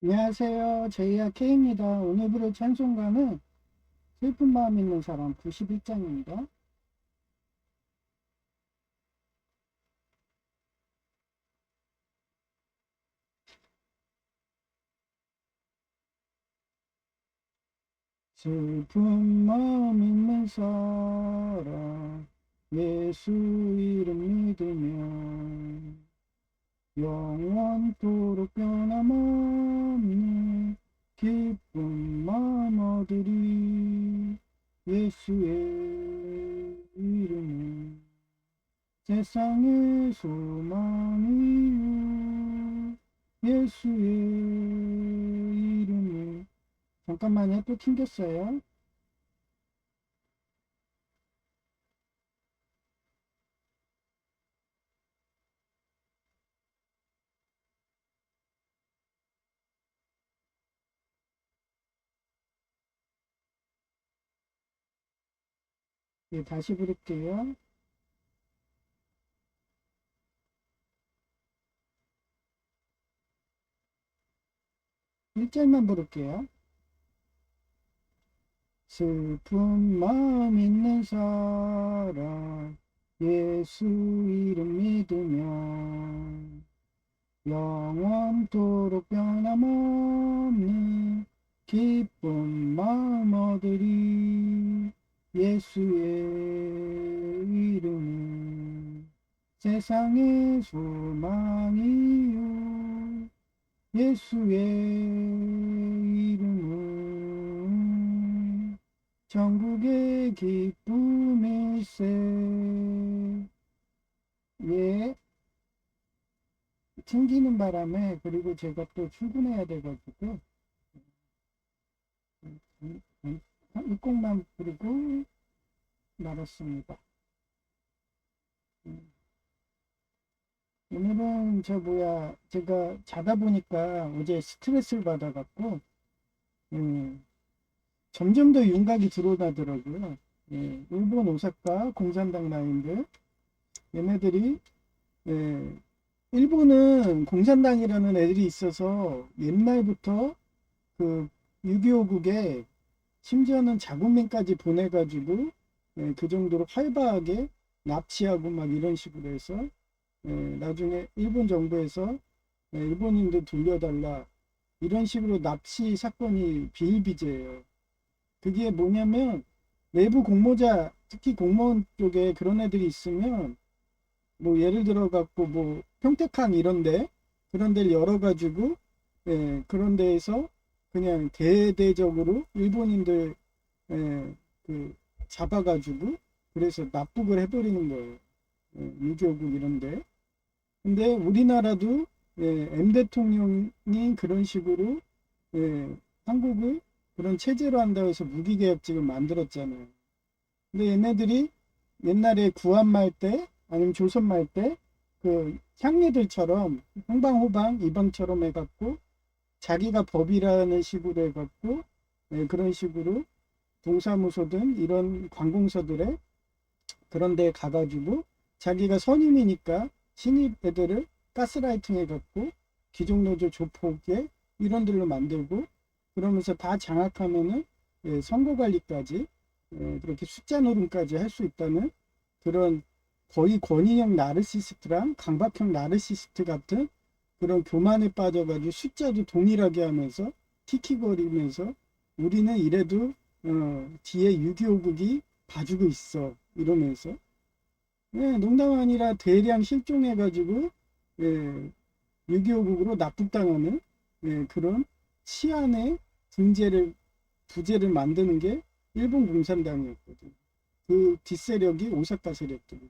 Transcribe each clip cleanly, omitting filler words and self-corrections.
안녕하세요. 제이야 K입니다. 오늘 부를 찬송가는 슬픈 마음 있는 사람 91장입니다. 슬픈 마음 있는 사람 예수 이름 믿으면 영원토록 변함없는 기쁜 마음 얻으리. 예수의 이름은 세상의 소망이요 예수의 이름을. 잠깐만요, 또 튕겼어요. 네, 다시 부를게요. 1절만 부를게요. 슬픈 마음 있는 사람 예수 이름 믿으면 영원토록 변함없는 기쁜 마음 얻으리. 예수의 이름은 세상의 소망이요 예수의 이름은 천국의 기쁨일세. 예, 튕기는 바람에, 그리고 제가 또 출근해야 돼가지고 이 곡만 부르고 말았습니다. 오늘은 제가 자다 보니까 어제 스트레스를 받아갖고 점점 더 윤곽이 드러나더라고요. 일본 오사카 공산당 라인들 얘네들이, 예, 일본은 공산당이라는 애들이 있어서 옛날부터 그 6.25국에 심지어는 자국민까지 보내가지고, 그 정도로 활발하게 납치하고 막 이런 식으로 해서, 나중에 일본 정부에서, 일본인들 돌려달라 이런 식으로 납치 사건이 비일비재해요. 그게 뭐냐면 외부 공모자, 특히 공무원 쪽에 그런 애들이 있으면, 뭐 예를 들어 갖고 뭐 평택항 이런데 그런 데를 열어가지고, 그런 데에서 그냥 대대적으로 일본인들, 그 잡아가지고 그래서 납북을 해버리는 거예요. 유교국 이런데. 근데 우리나라도, M 대통령이 그런 식으로, 한국을 그런 체제로 한다 해서 무기개혁직을 만들었잖아요. 근데 얘네들이 옛날에 구한말 때 아니면 조선말 때 그 향리들처럼 흥방호방 이방처럼 해갖고 자기가 법이라는 식으로 해갖고, 그런 식으로 동사무소든 이런 관공서들에 그런 데 가가지고 자기가 선임이니까 신입 애들을 가스라이팅 해갖고 귀족노조 조폭에 이런 들로 만들고, 그러면서 다 장악하면은, 선거관리까지, 그렇게 숫자 노름까지 할 수 있다는 그런 거의 권위형 나르시스트랑 강박형 나르시스트 같은 그런 교만에 빠져가지고 숫자도 동일하게 하면서 틱틱거리면서 우리는 이래도 뒤에 6.25국이 봐주고 있어 이러면서, 농담 아니라 대량 실종해가지고, 예, 6.25국으로 납북당하는, 그런 치안의 부재를 만드는 게 일본 공산당이었거든. 그 뒷세력이 오사카 세력들이고,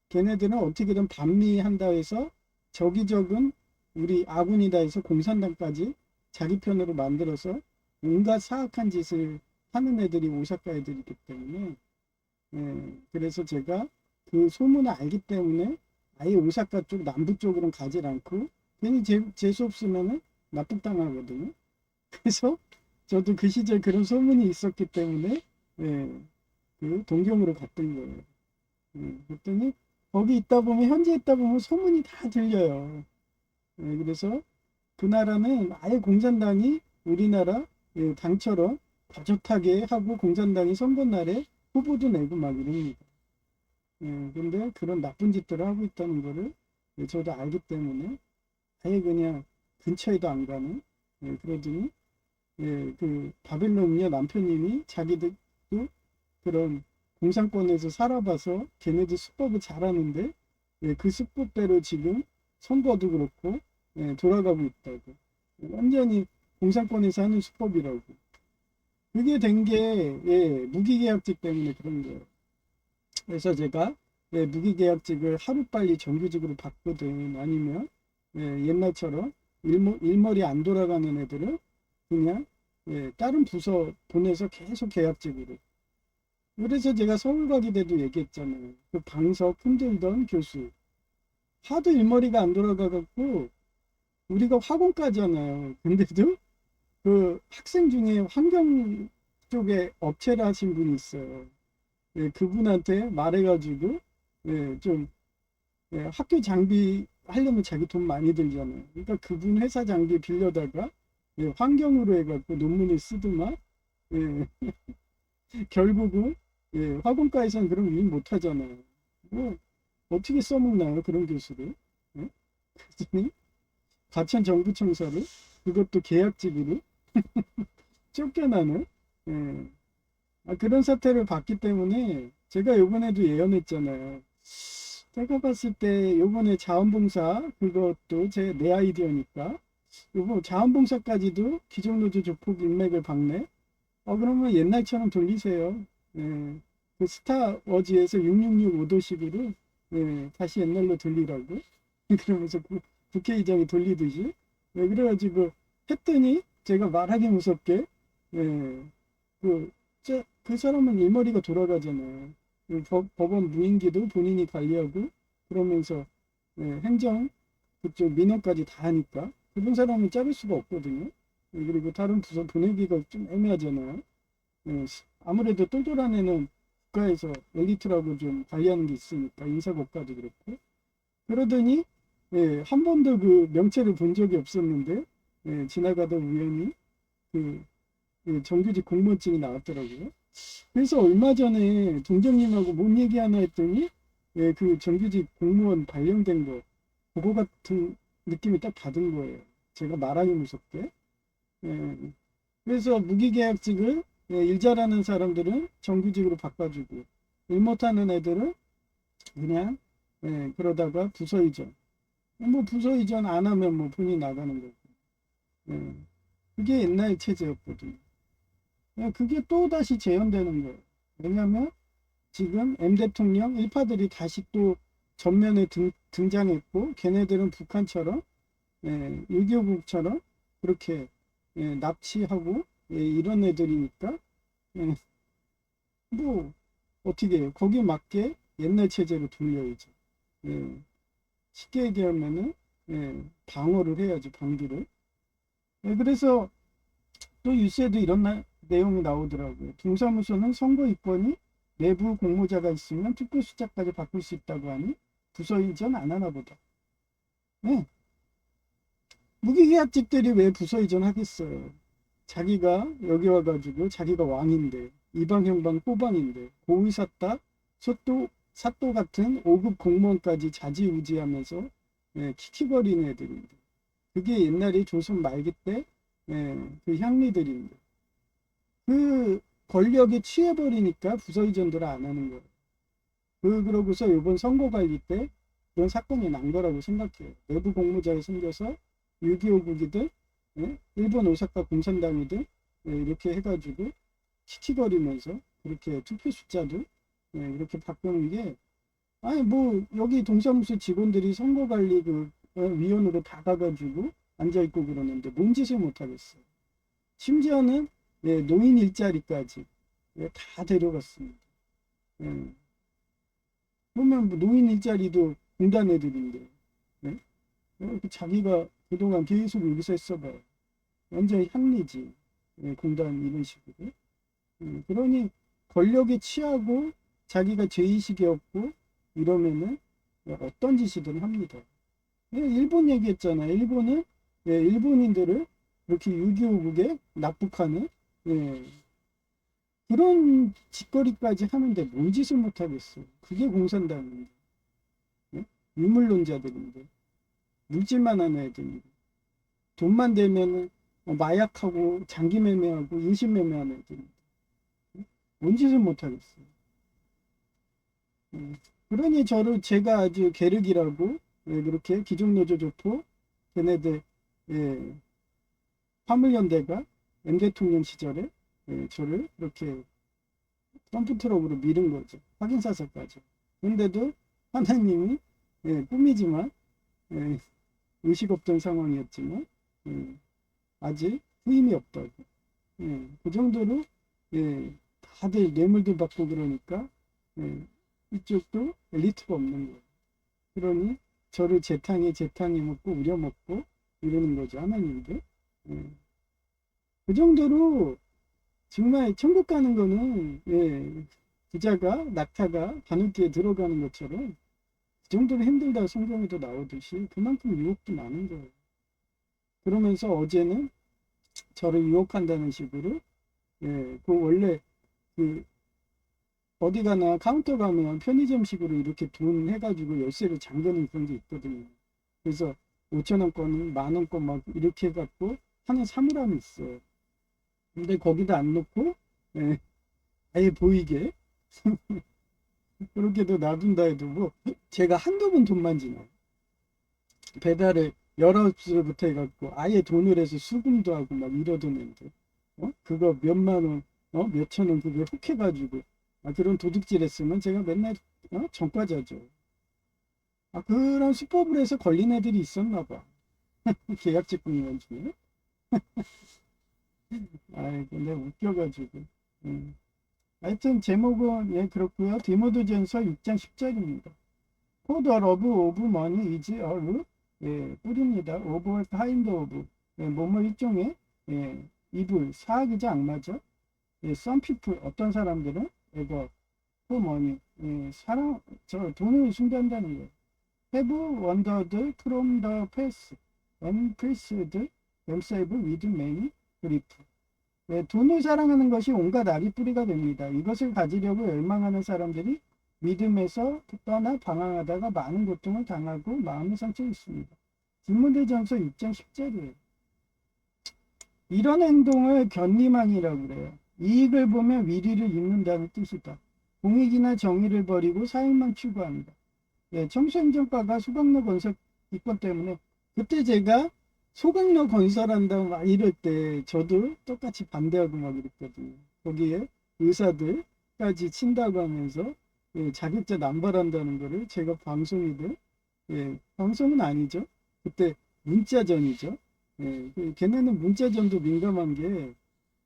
걔네들은 어떻게든 반미한다 해서 적이 적은 우리 아군이다 해서 공산당까지 자기 편으로 만들어서 온갖 사악한 짓을 하는 애들이 오사카 애들이기 때문에, 그래서 제가 그 소문을 알기 때문에 아예 오사카 쪽 남부 쪽으로는 가지 않고 괜히 재수 없으면은 납북당하거든요. 그래서 저도 그 시절 그런 소문이 있었기 때문에, 그 동경으로 갔던 거예요. 그랬더니 거기 있다 보면 현지 있다 보면 소문이 다 들려요. 그래서 그 나라는 아예 공산당이 우리나라 당처럼 거젓하게 하고 공산당이 선거날에 후보도 내고 막 이럽니다. 근데 그런 나쁜 짓들을 하고 있다는 거를 저도 알기 때문에 아예 그냥 근처에도 안 가는 그러더니 그 바벨론이냐 남편님이 자기들도 그런 공산권에서 살아봐서 걔네들 수법을 잘하는데 그 수법대로 지금 선거도 그렇고 돌아가고 있다고. 완전히 공산권에서 하는 수법이라고. 그게 된 게 무기계약직 때문에 그런 거예요. 그래서 제가 무기계약직을 하루빨리 정규직으로 바꾸든 아니면 옛날처럼 일머리 안 돌아가는 애들을 그냥 다른 부서 보내서 계속 계약직으로. 그래서 제가 서울과기대도 얘기했잖아요. 그 방석 흔들던 교수. 하도 일머리가 안 돌아가갖고 우리가 화공과잖아요. 근데도 그 학생 중에 환경 쪽에 업체를 하신 분이 있어요. 그분한테 말해가지고 좀 학교 장비 하려면 자기 돈 많이 들잖아요. 그러니까 그분 회사 장비 빌려다가 환경으로 해갖고 논문을 쓰더만 결국은 화공과에서는 그런 일 못하잖아요. 뭐 어떻게 써먹나요 그런 교수를? 그랬더니 과천정부청사를 그것도 계약직으로 쫓겨나는 그런 사태를 봤기 때문에 제가 요번에도 예언했잖아요. 제가 봤을 때 요번에 자원봉사 그것도 내 아이디어니까 요번 자원봉사까지도 기존노조 조폭 인맥을 박네. 그러면 옛날처럼 돌리세요. 그 스타워즈에서 666 오도식으로 다시 옛날로 돌리라고 그러면서 국회의장이 돌리듯이 그래가지고 했더니 제가 말하기 무섭게 그 사람은 일머리가 돌아가잖아요. 법원 무인기도 본인이 관리하고 그러면서 행정 그쪽 민원까지 다 하니까 그런 사람은 자를 수가 없거든요. 그리고 다른 부서 보내기가 좀 애매하잖아요. 아무래도 똘똘한 애는 국가에서 엘리트라고 좀 관리하는 게 있으니까 인사고과도 그렇고 그러더니 한 번도 그 명체를 본 적이 없었는데 지나가던 우연히 그 정규직 공무원증이 나왔더라고요. 그래서 얼마 전에 동정님하고 뭔 얘기 하나 했더니 그 정규직 공무원 발령된 거 그거 같은 느낌이 딱 받은 거예요. 제가 말하기 무섭게. 그래서 무기계약직을 일 잘하는 사람들은 정규직으로 바꿔주고 일 못하는 애들은 그냥 그러다가 부서 이전. 뭐 부서 이전 안 하면 뭐 본인 나가는 거고. 그게 옛날 체제였거든요. 그게 또 다시 재현되는 거예요. 왜냐하면 지금 M 대통령 일파들이 다시 또 전면에 등장했고 걔네들은 북한처럼 6.25국처럼 그렇게 납치하고 이런 애들이니까 뭐 어떻게 해요. 거기에 맞게 옛날 체제로 돌려야죠. 쉽게 얘기하면은 방어를 해야지 방비를. 그래서 또 뉴스에도 이런 내용이 나오더라고요. 동사무소는 선거 이권이 내부 공모자가 있으면 투표 숫자까지 바꿀 수 있다고 하니 부서 이전 안 하나 보다. 무기계약직들이 왜 부서 이전하겠어요. 자기가 여기 와가지고 자기가 왕인데 이방형방 호방인데 고의사따 사또 같은 5급 공무원까지 좌지우지하면서 킥킥거리는 애들인데 그게 옛날에 조선 말기 때 그 향리들인데 그 권력에 취해버리니까 부서 이전들을 안 하는 거예요. 그러고서 이번 선거 관리 때 그런 사건이 난 거라고 생각해요. 내부 공모자에 생겨서 6.25국이든 일본 오사카 공산당이든 이렇게 해가지고 킥킥거리면서 그렇게 투표 숫자도 이렇게 바꾸는 게 아니 뭐 여기 동사무소 직원들이 선거관리 그 위원으로 다 가가지고 앉아있고 그러는데 뭔 짓을 못하겠어요. 심지어는 노인 일자리까지 다 데려갔습니다. 보면 뭐 노인 일자리도 공단 애들인데 자기가 그동안 계속 여기서 했어봐요. 완전히 향리지. 공단 이런 식으로. 그러니 권력에 취하고 자기가 죄의식이 없고 이러면은 어떤 짓이든 합니다. 일본 얘기했잖아요. 일본은 예, 일본인들을 이렇게 6.25국에 납북하는, 예, 그런 짓거리까지 하는데 뭔 짓을 못하겠어. 그게 공산당인데. 예? 유물론자들인데. 물질만 하는 애들인데. 돈만 되면 마약하고 장기 매매하고 인신 매매하는 애들인데. 예? 뭔 짓을 못하겠어. 예. 그러니 제가 아주 계륵이라고, 예, 그렇게 기종노조 조포, 걔네들, 예, 화물연대가 M 대통령 시절에, 예, 저를 이렇게 덤프 트럭으로 밀은 거죠. 확인사살까지. 그런데도 하나님이, 예, 꿈이지만, 예, 의식 없던 상황이었지만, 예, 아직 후임이 없다고. 예, 그 정도로, 예, 다들 뇌물도 받고 그러니까, 예, 이쪽도 엘리트가 없는 거예요. 그러니 저를 재탕에 먹고 우려먹고 이러는 거죠. 하나님도. 예, 그 정도로 정말 천국 가는 거는, 예, 부자가 낙타가 바늘기에 들어가는 것처럼 그 정도로 힘들다 성경에도 나오듯이 그만큼 유혹도 많은 거예요. 그러면서 어제는 저를 유혹한다는 식으로, 예, 그 원래 그 어디 가나 카운터 가면 편의점식으로 이렇게 돈 해가지고 열쇠를 잠그는 그런 게 있거든요. 그래서 5,000원권, 만원권 막 이렇게 해갖고 하는 사물함이 있어요. 근데 거기다 안 놓고, 예, 아예 보이게 그렇게도 놔둔다 해도 뭐 제가 한두 번 돈만 지나요. 배달을 19살부터 해갖고 아예 돈을 해서 수금도 하고 막 이러던 애들, 그거 몇만 원, 몇천 원 그거 혹 해가지고, 그런 도둑질 했으면 제가 맨날, 전과자죠. 그런 수법을 해서 걸린 애들이 있었나 봐. 계약직 공무원 중에. 근데 웃겨가지고. 음. 하여튼 제목은, 예, 그렇고요. 디모데전서 6장 10절입니다. For the love of money is all, 예, 뿌립니다. of all kind of, 예, 뭐뭐 일종의, 예, 이불, 사악이자 악마죠. 예, some people, 어떤 사람들은 이거 for money, 예, 돈을 숭배한다는 거예요. have wandered from the path and pleased themselves with many grief. 네, 돈을 사랑하는 것이 온갖 악의 뿌리가 됩니다. 이것을 가지려고 열망하는 사람들이 믿음에서 떠나 방황하다가 많은 고통을 당하고 마음의 상처가 있습니다. 디모데전서 6장 10절이에요. 이런 행동을 견리망이라고 그래요. 이익을 보며 위리를 입는다는 뜻이다. 공익이나 정의를 버리고 사익만 추구합니다. 예, 청소행정과가 소강로 건설 이권 때문에 그때 제가 소강로 건설한다고 막 이럴 때 저도 똑같이 반대하고 막 이랬거든요. 거기에 의사들까지 친다고 하면서, 예, 자격자 남발한다는 거를 제가 방송이든, 예, 방송은 아니죠. 그때 문자전이죠. 예, 걔네는 문자전도 민감한 게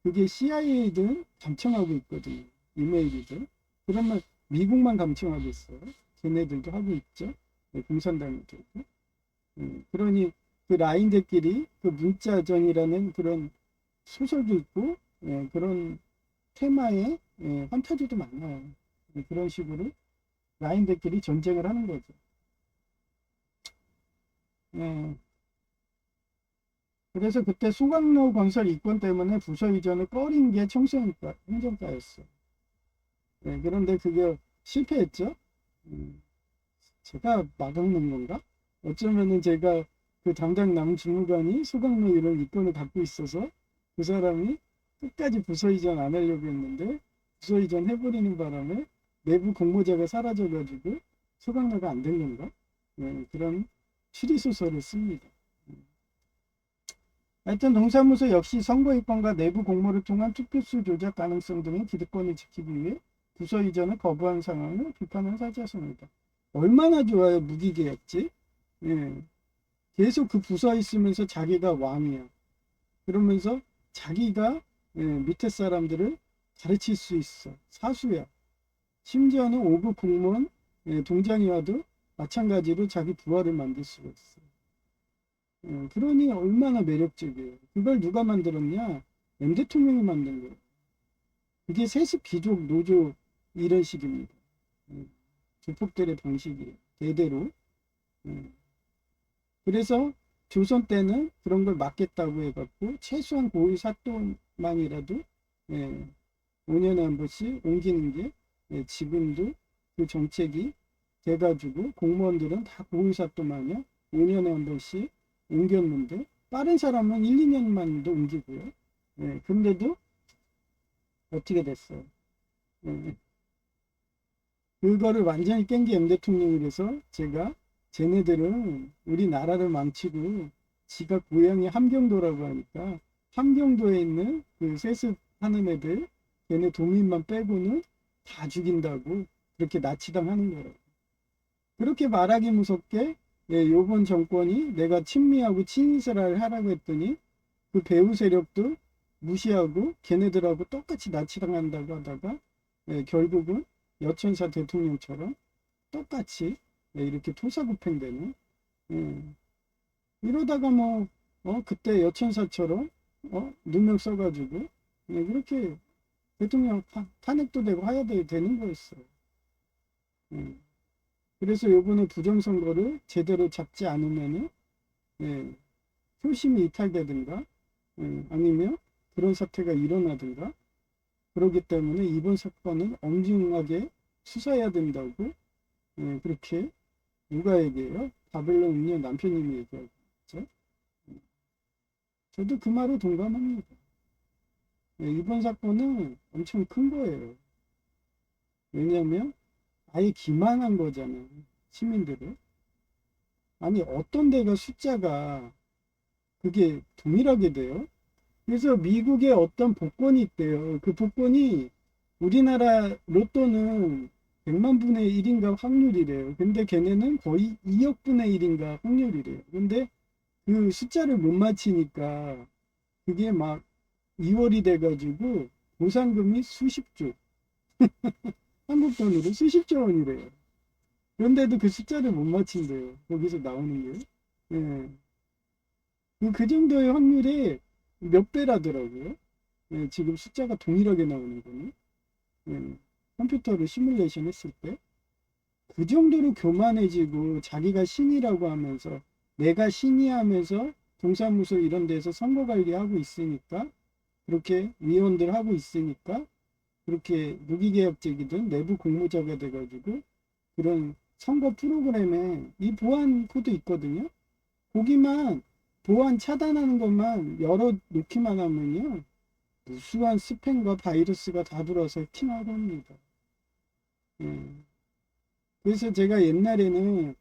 그게 CIA든 감청하고 있거든요. 이메일이든. 그러면 미국만 감청하겠어요. 걔네들도 하고 있죠. 네, 공산당들도. 그러니 그 라인들끼리 그 문자전이라는 그런 소설도 있고, 예, 그런 테마의, 예, 판타지도 많아요. 예, 그런 식으로 라인들끼리 전쟁을 하는 거죠. 예, 그래서 그때 소강로 건설 이권 때문에 부서 이전을 꺼린 게 행정과였어. 예, 그런데 그게 실패했죠. 제가 막아놓은 건가? 어쩌면은 제가 그 담당 남주무관이 소강로 이런 이권을 갖고 있어서 그 사람이 끝까지 부서 이전 안 하려고 했는데 부서 이전 해버리는 바람에 내부 공모자가 사라져가지고 소강로가 안 된 건가? 네, 그런 추리소설을 씁니다. 하여튼 동사무소 역시 선거이권과 내부 공모를 통한 투표수 조작 가능성 등의 기득권을 지키기 위해 부서 이전을 거부한 상황을 비판하는 사자성어이다. 얼마나 좋아요, 무기계약지? 예. 계속 그 부서에 있으면서 자기가 왕이야. 그러면서 자기가, 예, 밑에 사람들을 가르칠 수 있어. 사수야. 심지어는 5급 공무원, 예, 동장이 와도 마찬가지로 자기 부하를 만들 수가 있어. 예, 그러니 얼마나 매력적이에요. 그걸 누가 만들었냐? M 대통령이 만든 거예요. 그게 세습 귀족 노조 이런 식입니다. 예, 조폭들의 방식이에요. 대대로. 예. 그래서 조선 때는 그런 걸 막겠다고 해갖고 최소한 고위 사또만이라도 예, 5년에 한 번씩 옮기는 게 예, 지금도 그 정책이 돼가지고 공무원들은 다 고위 사또만이요 5년에 한 번씩 옮겼는데 빠른 사람은 1, 2년만도 옮기고요. 예, 근데도 어떻게 됐어요? 예, 그거를 완전히 깬 게 M 대통령이라서 제가 쟤네들은 우리나라를 망치고 지가 고향이 함경도라고 하니까 함경도에 있는 그 세습하는 애들 걔네 도민만 빼고는 다 죽인다고 그렇게 나치당하는 거라고. 그렇게 말하기 무섭게 예, 요번 정권이 내가 친미하고 친이스라엘 하라고 했더니 그 배후 세력도 무시하고 걔네들하고 똑같이 나치당한다고 하다가 예, 결국은 여천사 대통령처럼 똑같이 예, 이렇게 토사구팽되는 예, 이러다가 뭐 그때 여천사처럼 누명 써가지고 예, 그렇게 대통령 탄핵도 되고 하야도 되는 거였어요. 예. 그래서 요번에 부정선거를 제대로 잡지 않으면은 예, 표심이 이탈되든가 아니면 그런 사태가 일어나든가 그러기 때문에 이번 사건은 엄중하게 수사해야 된다고 그렇게 누가 얘기해요? 바벨론 음녀 남편님이 얘기하죠. 저도 그 말에 동감합니다. 이번 사건은 엄청 큰 거예요. 왜냐하면 아예 기만한 거잖아요. 시민들을. 아니 어떤 데가 숫자가 그게 동일하게 돼요? 그래서 미국의 어떤 복권이 있대요. 그 복권이 우리나라 로또는 100만 분의 1인가 확률이래요. 근데 걔네는 거의 2억 분의 1인가 확률이래요. 근데 그 숫자를 못 맞히니까 그게 막 2월이 돼가지고 보상금이 수십조, 한국 돈으로 수십조 원이래요. 그런데도 그 숫자를 못 맞힌대요. 거기서 나오는 게. 예. 그 정도의 확률이 몇 배라더라고요. 예, 지금 숫자가 동일하게 나오는 거는. 예, 컴퓨터를 시뮬레이션 했을 때. 그 정도로 교만해지고 자기가 신이라고 하면서 내가 신이 하면서 동사무소 이런 데서 선거 관리하고 있으니까 그렇게 위원들 하고 있으니까 그렇게 무기개혁적이든 내부 공모자가 돼가지고 그런 선거 프로그램에 이 보안 코드 있거든요. 거기만 보안 차단하는 것만 열어 놓기만 하면요. 무수한 스팸과 바이러스가 다 들어와서 해킹하고 합니다. 예. 그래서 제가 옛날에는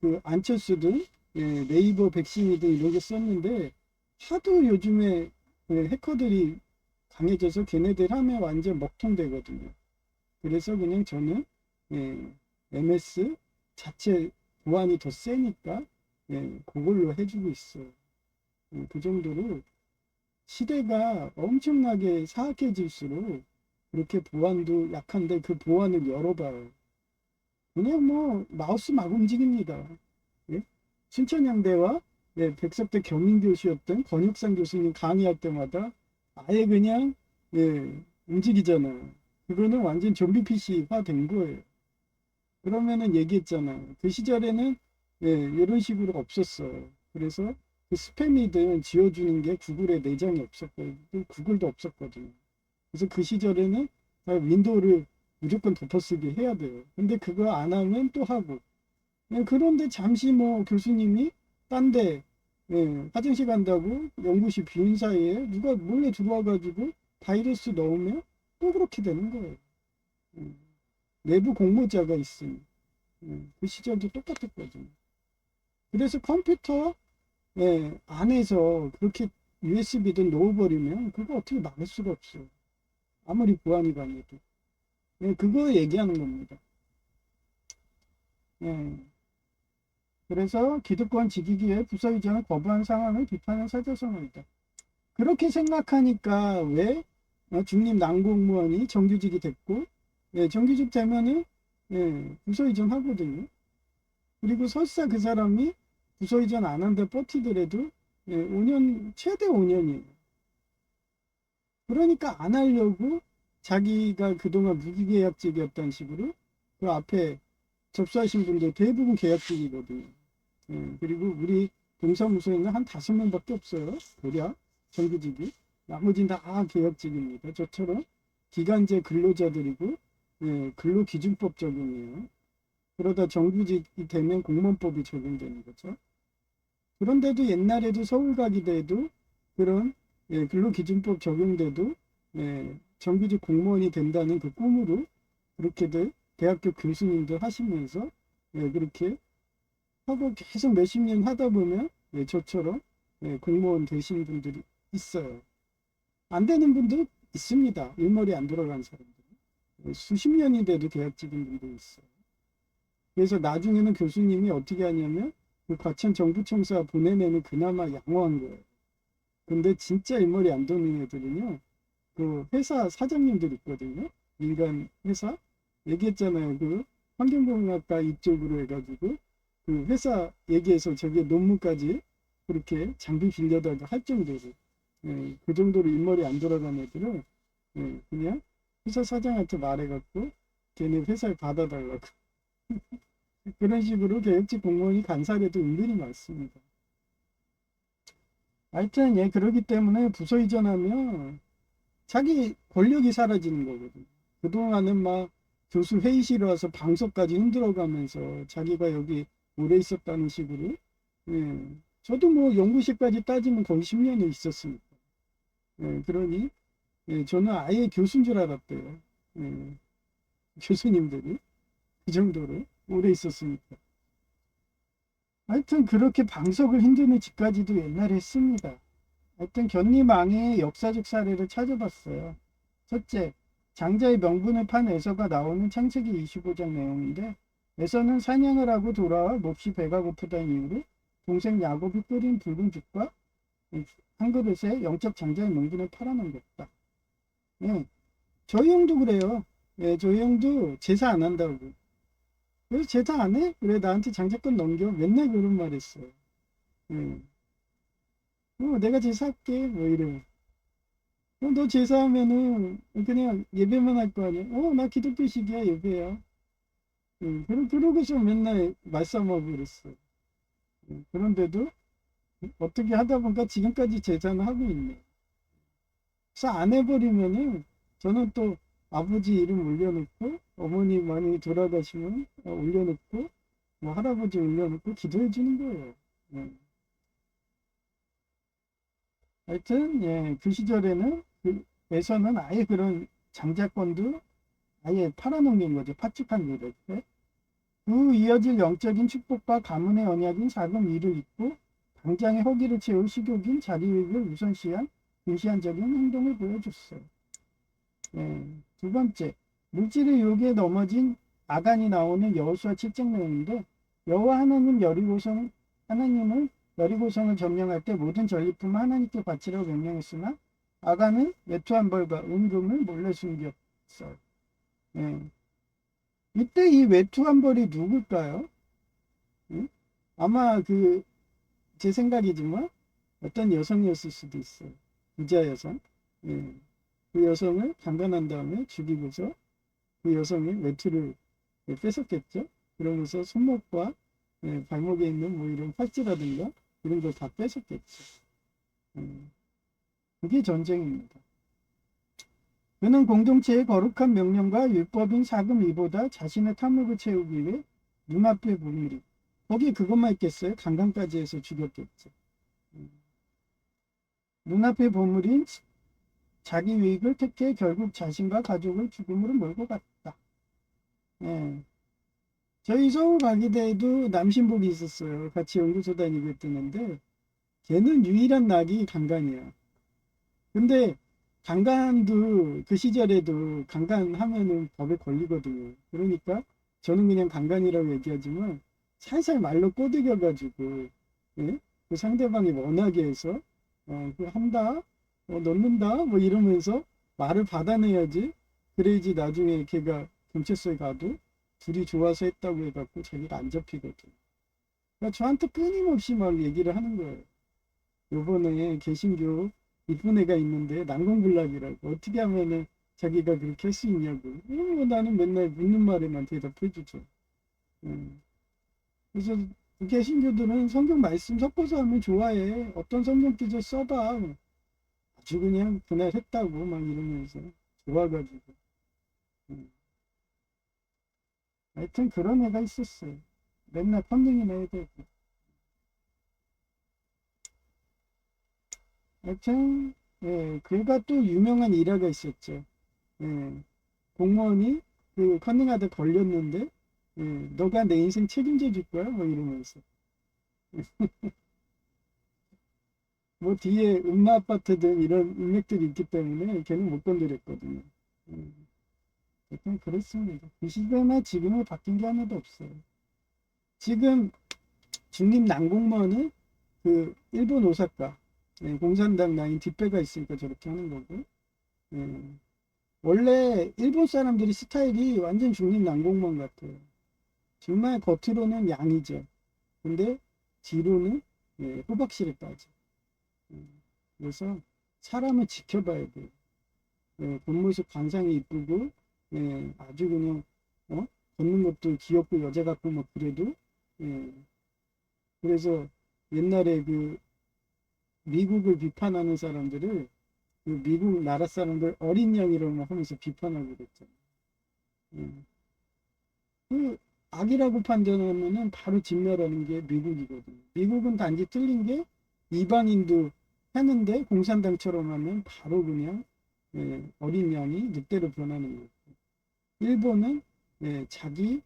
그 안철수든 예, 네이버 백신이든 이런 게 썼는데 하도 요즘에 그 해커들이 강해져서 걔네들 하면 완전 먹통되거든요. 그래서 그냥 저는 예, MS 자체 보안이 더 세니까 예, 그걸로 해주고 있어요. 그 정도로 시대가 엄청나게 사악해질수록 그렇게 보안도 약한데 그 보안을 열어봐요. 그냥 뭐 마우스 막 움직입니다. 예? 춘천향대와 예, 백석대 경인교수였던 권육상 교수님 강의할 때마다 아예 그냥 예, 움직이잖아요. 그거는 완전 좀비 PC화 된 거예요. 그러면은 얘기했잖아요. 그 시절에는 예, 이런 식으로 없었어요. 그래서 그 스팸이든 지워주는 게 구글에 내장이 없었고 구글도 없었거든요. 그래서 그 시절에는 다 윈도우를 무조건 덮어쓰기 해야 돼요. 근데 그거 안 하면 또 하고. 예, 그런데 잠시 뭐 교수님이 딴데 예, 화장실 간다고 연구실 비운 사이에 누가 몰래 들어와가지고 바이러스 넣으면 또 그렇게 되는 거예요. 예, 내부 공모자가 있으니 그 시절도 똑같았거든요. 그래서 컴퓨터 안에서 그렇게 USB든 넣어버리면 그거 어떻게 막을 수가 없어요. 아무리 보안이 강해도. 그거 얘기하는 겁니다. 예. 그래서 기득권 지키기에 부서 이전을 거부한 상황을 비판한 사자성어이다. 그렇게 생각하니까 왜 중립 남공무원이 정규직이 됐고 정규직 되면은 부서 이전 하거든요. 그리고 설사 그 사람이 부서 이전 안 한다 버티더라도 5년 최대 5년이에요. 그러니까 안 하려고 자기가 그동안 무기계약직이었던 식으로 그 앞에 접수하신 분들 대부분 계약직이거든요. 그리고 우리 동사무소에는 한 5명밖에 없어요. 대략 정규직이. 나머지는 다 계약직입니다. 저처럼 기간제 근로자들이고 근로기준법 적용이에요. 그러다 정규직이 되면 공무원법이 적용되는 거죠. 그런데도 옛날에도 서울가기대에도 그런 근로기준법 적용돼도 정규직 공무원이 된다는 그 꿈으로 그렇게들 대학교 교수님들 하시면서 그렇게 하고 계속 몇십 년 하다 보면 저처럼 공무원 되시는 분들이 있어요. 안 되는 분도 있습니다. 일머리 안 돌아간 사람들. 수십 년이 돼도 계약직인 분도 있어요. 그래서 나중에는 교수님이 어떻게 하냐면 그 과천 정부청사 보내내는 그나마 양호한 거예요. 근데 진짜 일머리 안 도는 애들은요. 그 회사 사장님들 있거든요. 민간 회사. 얘기했잖아요. 그 환경공학과 이쪽으로 해가지고 그 회사 얘기해서 저게 논문까지 그렇게 장비 빌려다가 할 정도로 그 정도로 일머리 안 돌아간 애들은 그냥 회사 사장한테 말해갖고 걔네 회사에 받아달라고 그런 식으로 계획직 공무원이 간 사례도 은근히 많습니다. 하여튼 그러기 때문에 부서 이전하면 자기 권력이 사라지는 거거든요. 그동안은 막 교수 회의실에 와서 방석까지 흔들어가면서 자기가 여기 오래 있었다는 식으로 저도 뭐 연구실까지 따지면 거의 10년을 있었으니까 그러니 저는 아예 교수인 줄 알았대요. 교수님들이 그 정도로 오래 있었으니까. 하여튼 그렇게 방석을 흔드는 짓까지도 옛날에 했습니다. 하여튼 견리망의 역사적 사례를 찾아봤어요. 첫째, 장자의 명분을 판 에서가 나오는 창세기 25장 내용인데 에서는 사냥을 하고 돌아와 몹시 배가 고프다는 이유로 동생 야곱이 끓인 붉은 죽과 한 그릇에 영적 장자의 명분을 팔아넘겼다. 저희 형도 그래요. 저희 형도 제사 안 한다고. 그래서 제사 안 해? 그래 나한테 장자권 넘겨. 맨날 그런 말 했어요. 내가 제사할게 뭐 이래. 너 제사하면은 그냥 예배만 할 거 아니야. 나 기독교식이야 예배야. 그러고서 맨날 말싸움하고 그랬어. 그런데도 어떻게 하다 보니까 지금까지 제사는 하고 있네. 그래서 안 해버리면은 저는 또 아버지 이름 올려놓고 어머니 많이 돌아가시면 올려놓고 뭐 할아버지 올려놓고 기도해 주는 거예요. 하여튼 그 시절에는 에서는 아예 그런 장자권도 아예 팔아넘긴 거죠. 파축한 일을. 그 이어질 영적인 축복과 가문의 언약인 자금 일을 잇고 당장의 허기를 채울 식욕인 자리유익을 우선시한 무시한적인 행동을 보여줬어요. 두 번째, 물질의 유혹에 넘어진 아간이 나오는 여호수아 7장 내용인데 여호와 하나님은 여리고성을 점령할 때 모든 전리품을 하나님께 바치라고 명령했으나 아간은 외투한 벌과 은금을 몰래 숨겼어요. 이때 이 외투한 벌이 누굴까요? 아마 제 생각이지만 어떤 여성이었을 수도 있어요. 부자 여성. 그 여성을 강간한 다음에 죽이고서 그 여성의 외투를 뺏었겠죠. 그러면서 손목과 발목에 있는 뭐 이런 팔찌라든가 이런 걸 다 뺏었겠죠. 그게 전쟁입니다. 그는 공동체의 거룩한 명령과 율법인 사금 이보다 자신의 탐욕을 채우기 위해 눈앞의 보물이 거기에 그것만 있겠어요? 강간까지 해서 죽였겠죠. 눈앞의 보물인 자기 유익을 택해 결국 자신과 가족을 죽음으로 몰고 갔다. 저희 서울가기대에도 남신복이 있었어요. 같이 연구소 다니고 있었는데 걔는 유일한 낙이 강간이야. 근데 강간도 그 시절에도 강간하면은 법에 걸리거든요. 그러니까 저는 그냥 강간이라고 얘기하지만 살살 말로 꼬드겨가지고 그 상대방이 원하게 해서 그 한다, 넣는다 뭐 이러면서 말을 받아내야지. 그래야지 나중에 걔가 경찰서에 가도 둘이 좋아서 했다고 해갖고 자기가 안 잡히거든. 그러니까 저한테 끊임없이 막 얘기를 하는 거예요. 요번에 개신교 이쁜 애가 있는데 난공불락이라고 어떻게 하면은 자기가 그렇게 할 수 있냐고. 나는 맨날 묻는 말에만 대답해 주죠. 그래서 개신교들은 성경 말씀 섞어서 하면 좋아해. 어떤 성경 기절 써봐. 아주 그냥 그날 했다고 막 이러면서 좋아가지고. 음. 하여튼 그런 애가 있었어요. 맨날 펀딩이나 해야 되고. 하여튼 예, 그가 또 유명한 일화가 있었죠. 예, 공무원이 그 컨닝하다 걸렸는데 예, 너가 내 인생 책임져 줄 거야? 뭐 이러면서 뭐 뒤에 음마 아파트든 이런 인맥들이 있기 때문에 걔는 못 건드렸거든요. 음, 하여튼 그렇습니다. 그 시대나 지금은 바뀐 게 하나도 없어요. 지금 중립 난공모는 그 일본 오사카 예, 공산당 라인 뒷배가 있으니까 저렇게 하는 거고 예, 원래 일본 사람들이 스타일이 완전 중립 난공모 같아요. 정말 겉으로는 양이죠. 근데 뒤로는 예, 호박씨를 빠져. 그래서 사람을 지켜봐야 돼요. 예, 겉모습 관상이 이쁘고 예, 아주 그냥 걷는 것도 귀엽고 여자 같고 뭐 그래도 예, 그래서 옛날에 그 미국을 비판하는 사람들을 그 미국 나라 사람들 어린 양이라고 막 하면서 비판하고 그랬잖아요. 예. 그 악이라고 판단하면은 바로 진멸하는 게 미국이거든요. 미국은 단지 틀린 게 이방인도 하는데 공산당처럼 하면 바로 그냥 예, 어린 양이 늑대로 변하는 거고. 일본은 예, 자기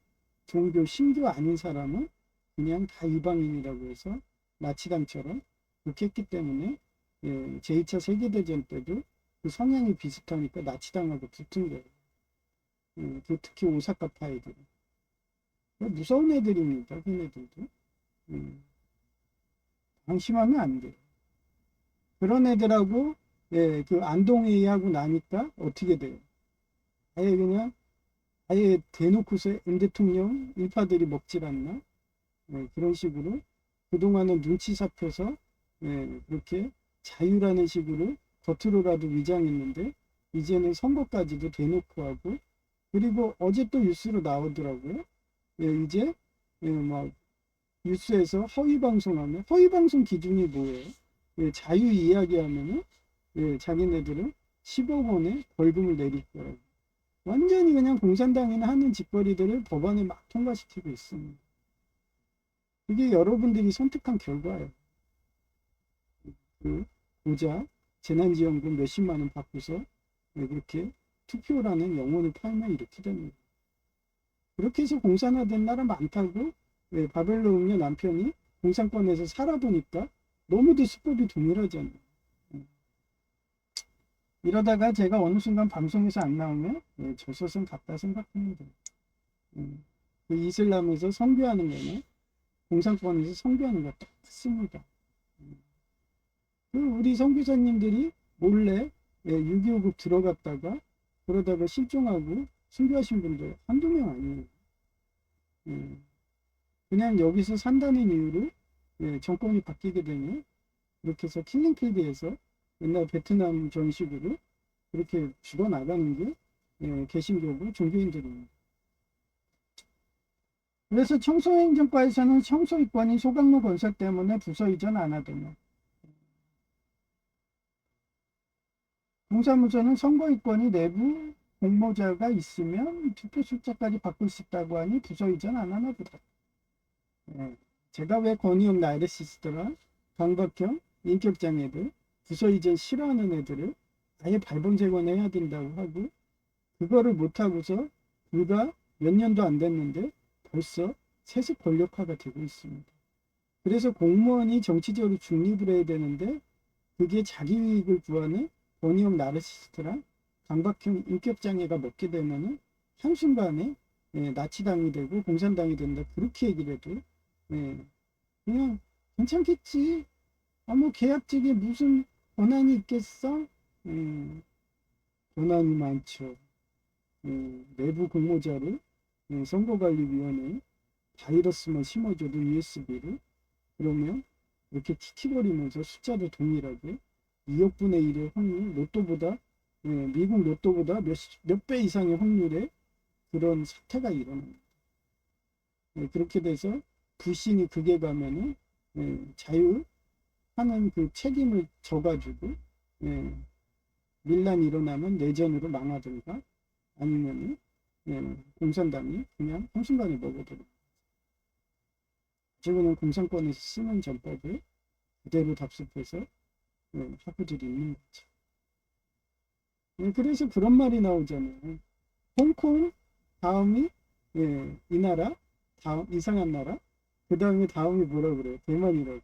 종교 신교 아닌 사람은 그냥 다 이방인이라고 해서 나치당처럼 그렇게 했기 때문에 예, 제2차 세계대전 때도 그 성향이 비슷하니까 나치당하고 붙은 거예요. 그 특히 오사카 파이들. 무서운 애들입니다. 걔네들도. 방심하면 안 돼요. 그런 애들하고 예, 그 안동회의하고 나니까 어떻게 돼요? 아예 그냥 아예 대놓고서 임 대통령 일파들이 먹질 않나? 예, 그런 식으로 그동안은 눈치 살펴서 예, 그렇게 자유라는 식으로 겉으로라도 위장했는데 이제는 선거까지도 대놓고 하고 그리고 어제 또 뉴스로 나오더라고요. 예, 이제 예, 막 뉴스에서 허위 방송하면 허위 방송 기준이 뭐예요? 예, 자유 이야기하면은 예, 자기네들은 10억 원의 벌금을 내릴 거라고. 완전히 그냥 공산당이나 하는 짓거리들을 법안에 막 통과시키고 있습니다. 그게 여러분들이 선택한 결과예요. 그 고작 재난지원금 몇십만 원 받고서 예, 그렇게 투표라는 영혼을 팔면 이렇게 됩니다. 그렇게 해서 공산화된 나라 많다고 예, 바벨로 음녀 남편이 공산권에서 살아보니까 너무도 수법이 동일하잖아요. 이러다가 제가 어느 순간 방송에서 안 나오면 예, 저 것은 같다 생각합니다. 그 이슬람에서 선교하는 거는 공산권에서 선교하는 거 똑같습니다. 그 우리 선교사님들이 몰래 예, 6.25국 들어갔다가 그러다가 실종하고 순교하신 분들 한두 명 아니에요. 예, 그냥 여기서 산다는 이유로 예, 정권이 바뀌게 되면 이렇게 해서 킬링필드에서 옛날 베트남 전식으로 그렇게 죽어나가는 게 예, 개신교고 종교인들입니다. 그래서 청소행정과에서는 청소이권이 소각로 건설 때문에 부서 이전 안 하더며 동사무소는 선거이권이 내부 공모자가 있으면 투표 숫자까지 바꿀 수 있다고 하니 부서 이전 안 하나 보다. 예, 제가 왜 권위형 나르시스트라 강박형 인격장애들 부서 이전 싫어하는 애들을 아예 발본색원해야 된다고 하고 그거를 못하고서 불과 몇 년도 안 됐는데 벌써 세습 권력화가 되고 있습니다. 그래서 공무원이 정치적으로 중립을 해야 되는데 그게 자기 이익을 구하는 권위형 나르시스트랑 강박형 인격장애가 먹게 되면은 한순간에 예, 나치당이 되고 공산당이 된다 그렇게 얘기를 해도 예, 그냥 괜찮겠지. 아, 뭐 계약직에 무슨 권한이 있겠어? 권한이 많죠. 내부 공모자를 선거관리위원회에 바이러스만 심어줘도 USB를 그러면 이렇게 틱틱거리면서 숫자도 동일하게 2억분의 1의 확률 로또보다 미국 로또보다 몇 배 이상의 확률의 그런 사태가 일어납니다. 그렇게 돼서 불신이 극에 가면은 자유하는 그 책임을 져가지고 밀란이 일어나면 내전으로 망하든가 아니면은 공산당이 그냥 한순간에 먹어들어. 지금은 공산권에서 쓰는 전법을 그대로 답습해서 학부들이 있는 거죠. 그래서 그런 말이 나오잖아요. 홍콩 다음이 이 나라 다음 이상한 나라 그 다음에 다음이 뭐라 그래요? 대만이라고.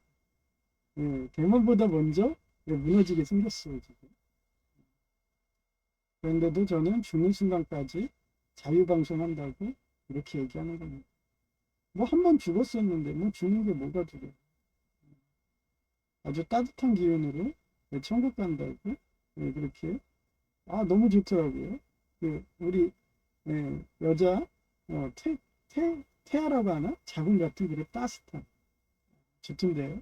대만보다 먼저 무너지게 생겼어요 지금. 그런데도 저는 죽는 순간까지 자유방송한다고 이렇게 얘기하는 겁니다. 뭐 한 번 죽었었는데 뭐 죽는 게 뭐가 두려워. 아주 따뜻한 기운으로 천국 간다고 그렇게 너무 좋더라고요. 우리 여자 태아라고 하나? 자궁 같은 그런 따뜻한 좋던데요.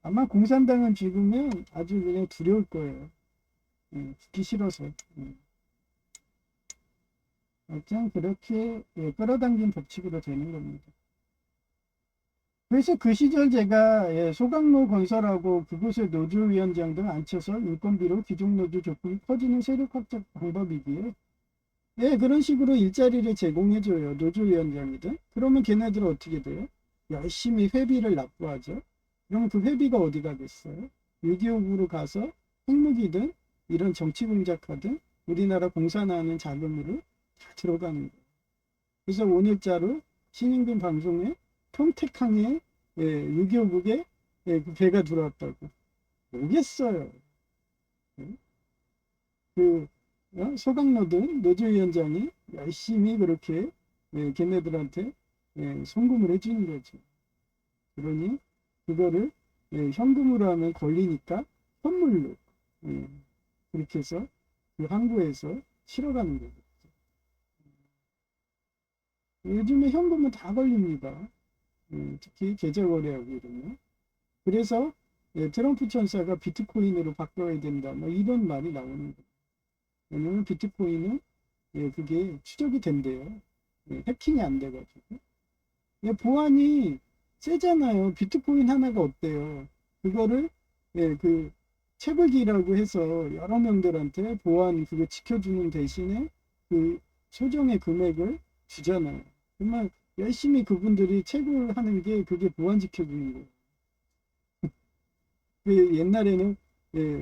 아마 공산당은 죽으면 아주 그냥 두려울 거예요. 죽기 싫어서. 하여튼 그렇게 끌어당긴 법칙으로 되는 겁니다. 그래서 그 시절 제가 소각로 건설하고 그곳에 노조위원장 등 앉혀서 인건비로 귀족노조 조건이 커지는 세력 확장 방법이기에 그런 식으로 일자리를 제공해줘요. 노조위원장이든. 그러면 걔네들은 어떻게 돼요? 열심히 회비를 납부하죠. 그럼 그 회비가 어디 가겠어요? 6.25구로 가서 핵무기든 이런 정치 공작하든 우리나라 공산화하는 자금으로 다 들어가는 거예요. 그래서 오늘자로 신인균 방송에 평택항에 6.25국에 그 배가 들어왔다고. 오겠어요. 소각노든 노조위원장이 열심히 그렇게 걔네들한테 송금을 해주는 거죠. 그러니 그거를 현금으로 하면 걸리니까 선물로 그렇게 해서 그 항구에서 실어가는 거죠. 요즘에 현금은 다 걸립니다. 특히 계좌거래하고 이러면. 그래서 트럼프 천사가 비트코인으로 바꿔야 된다. 뭐 이런 말이 나오는 거예요. 왜냐면 비트코인은 그게 추적이 된대요. 해킹이 안 돼가지고. 보안이 세잖아요. 비트코인 하나가 어때요? 그거를 그 채굴기라고 해서 여러 명들한테 보안 그거 지켜주는 대신에 그 소정의 금액을 주잖아요. 정말 열심히 그분들이 채굴하는 게 그게 보안 지켜주는 거예요. 그 옛날에는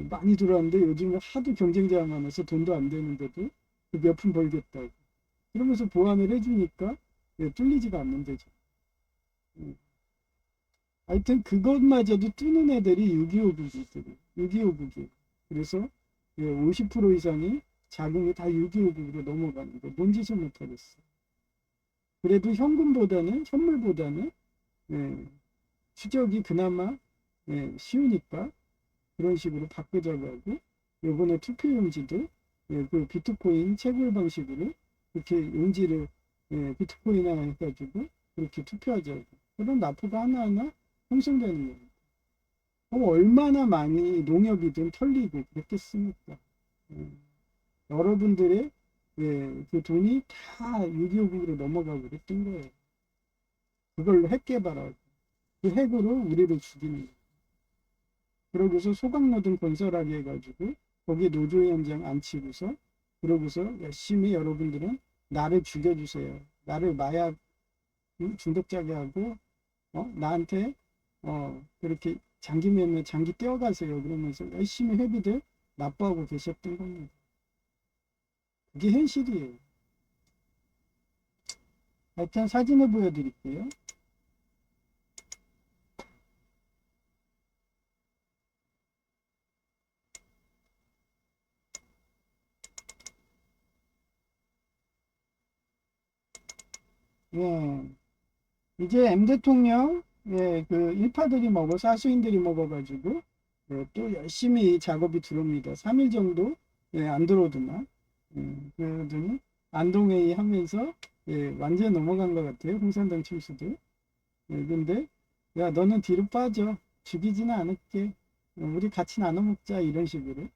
많이 들어왔는데 요즘은 하도 경쟁자가 많아서 돈도 안 되는데도 그 몇 푼 벌겠다고. 그러면서 보완을 해주니까 뚫리지가 않는 데죠. 하여튼 그것마저도 뚫는 애들이 6.25국이더라고요. 6.25국이. 그래서 50% 이상이 자금이 다 6.25국으로 넘어가는 거. 뭔 짓을 못하겠어. 그래도 현금보다는 현물보다는 추적이 그나마 쉬우니까 그런 식으로 바꾸자고 하고 요번에 투표 용지도 그 비트코인 채굴 방식으로 이렇게 용지를 비트코인화 해가지고 그렇게 투표하자고. 그런 납부가 하나하나 형성되는 겁니다. 얼마나 많이 농협이든 털리고 그랬겠습니까? 여러분들의 그 돈이 다 6.25국으로 넘어가고 그랬던 거예요. 그걸로 핵 개발하고 그 핵으로 우리를 죽이는 거예요. 그러고서 소각노동 건설하게 해가지고 거기에 노조위원장 앉히고서 그러고서 열심히 여러분들은 나를 죽여주세요. 나를 마약 중독자게 하고 나한테 그렇게 장기 매매 장기 떼어가세요. 그러면서 열심히 회비들 납부하고 계셨던 겁니다. 그게 현실이에요. 하여튼 사진을 보여드릴게요. 이제 M 대통령 그 일파들이 사수인들이 먹어가지고 또 열심히 작업이 들어옵니다. 3일 정도 안 들어오더만 그러더니 안동회의 하면서 완전 넘어간 것 같아요. 공산당 총수들. 근데 야 너는 뒤로 빠져. 죽이지는 않을게. 우리 같이 나눠 먹자 이런 식으로.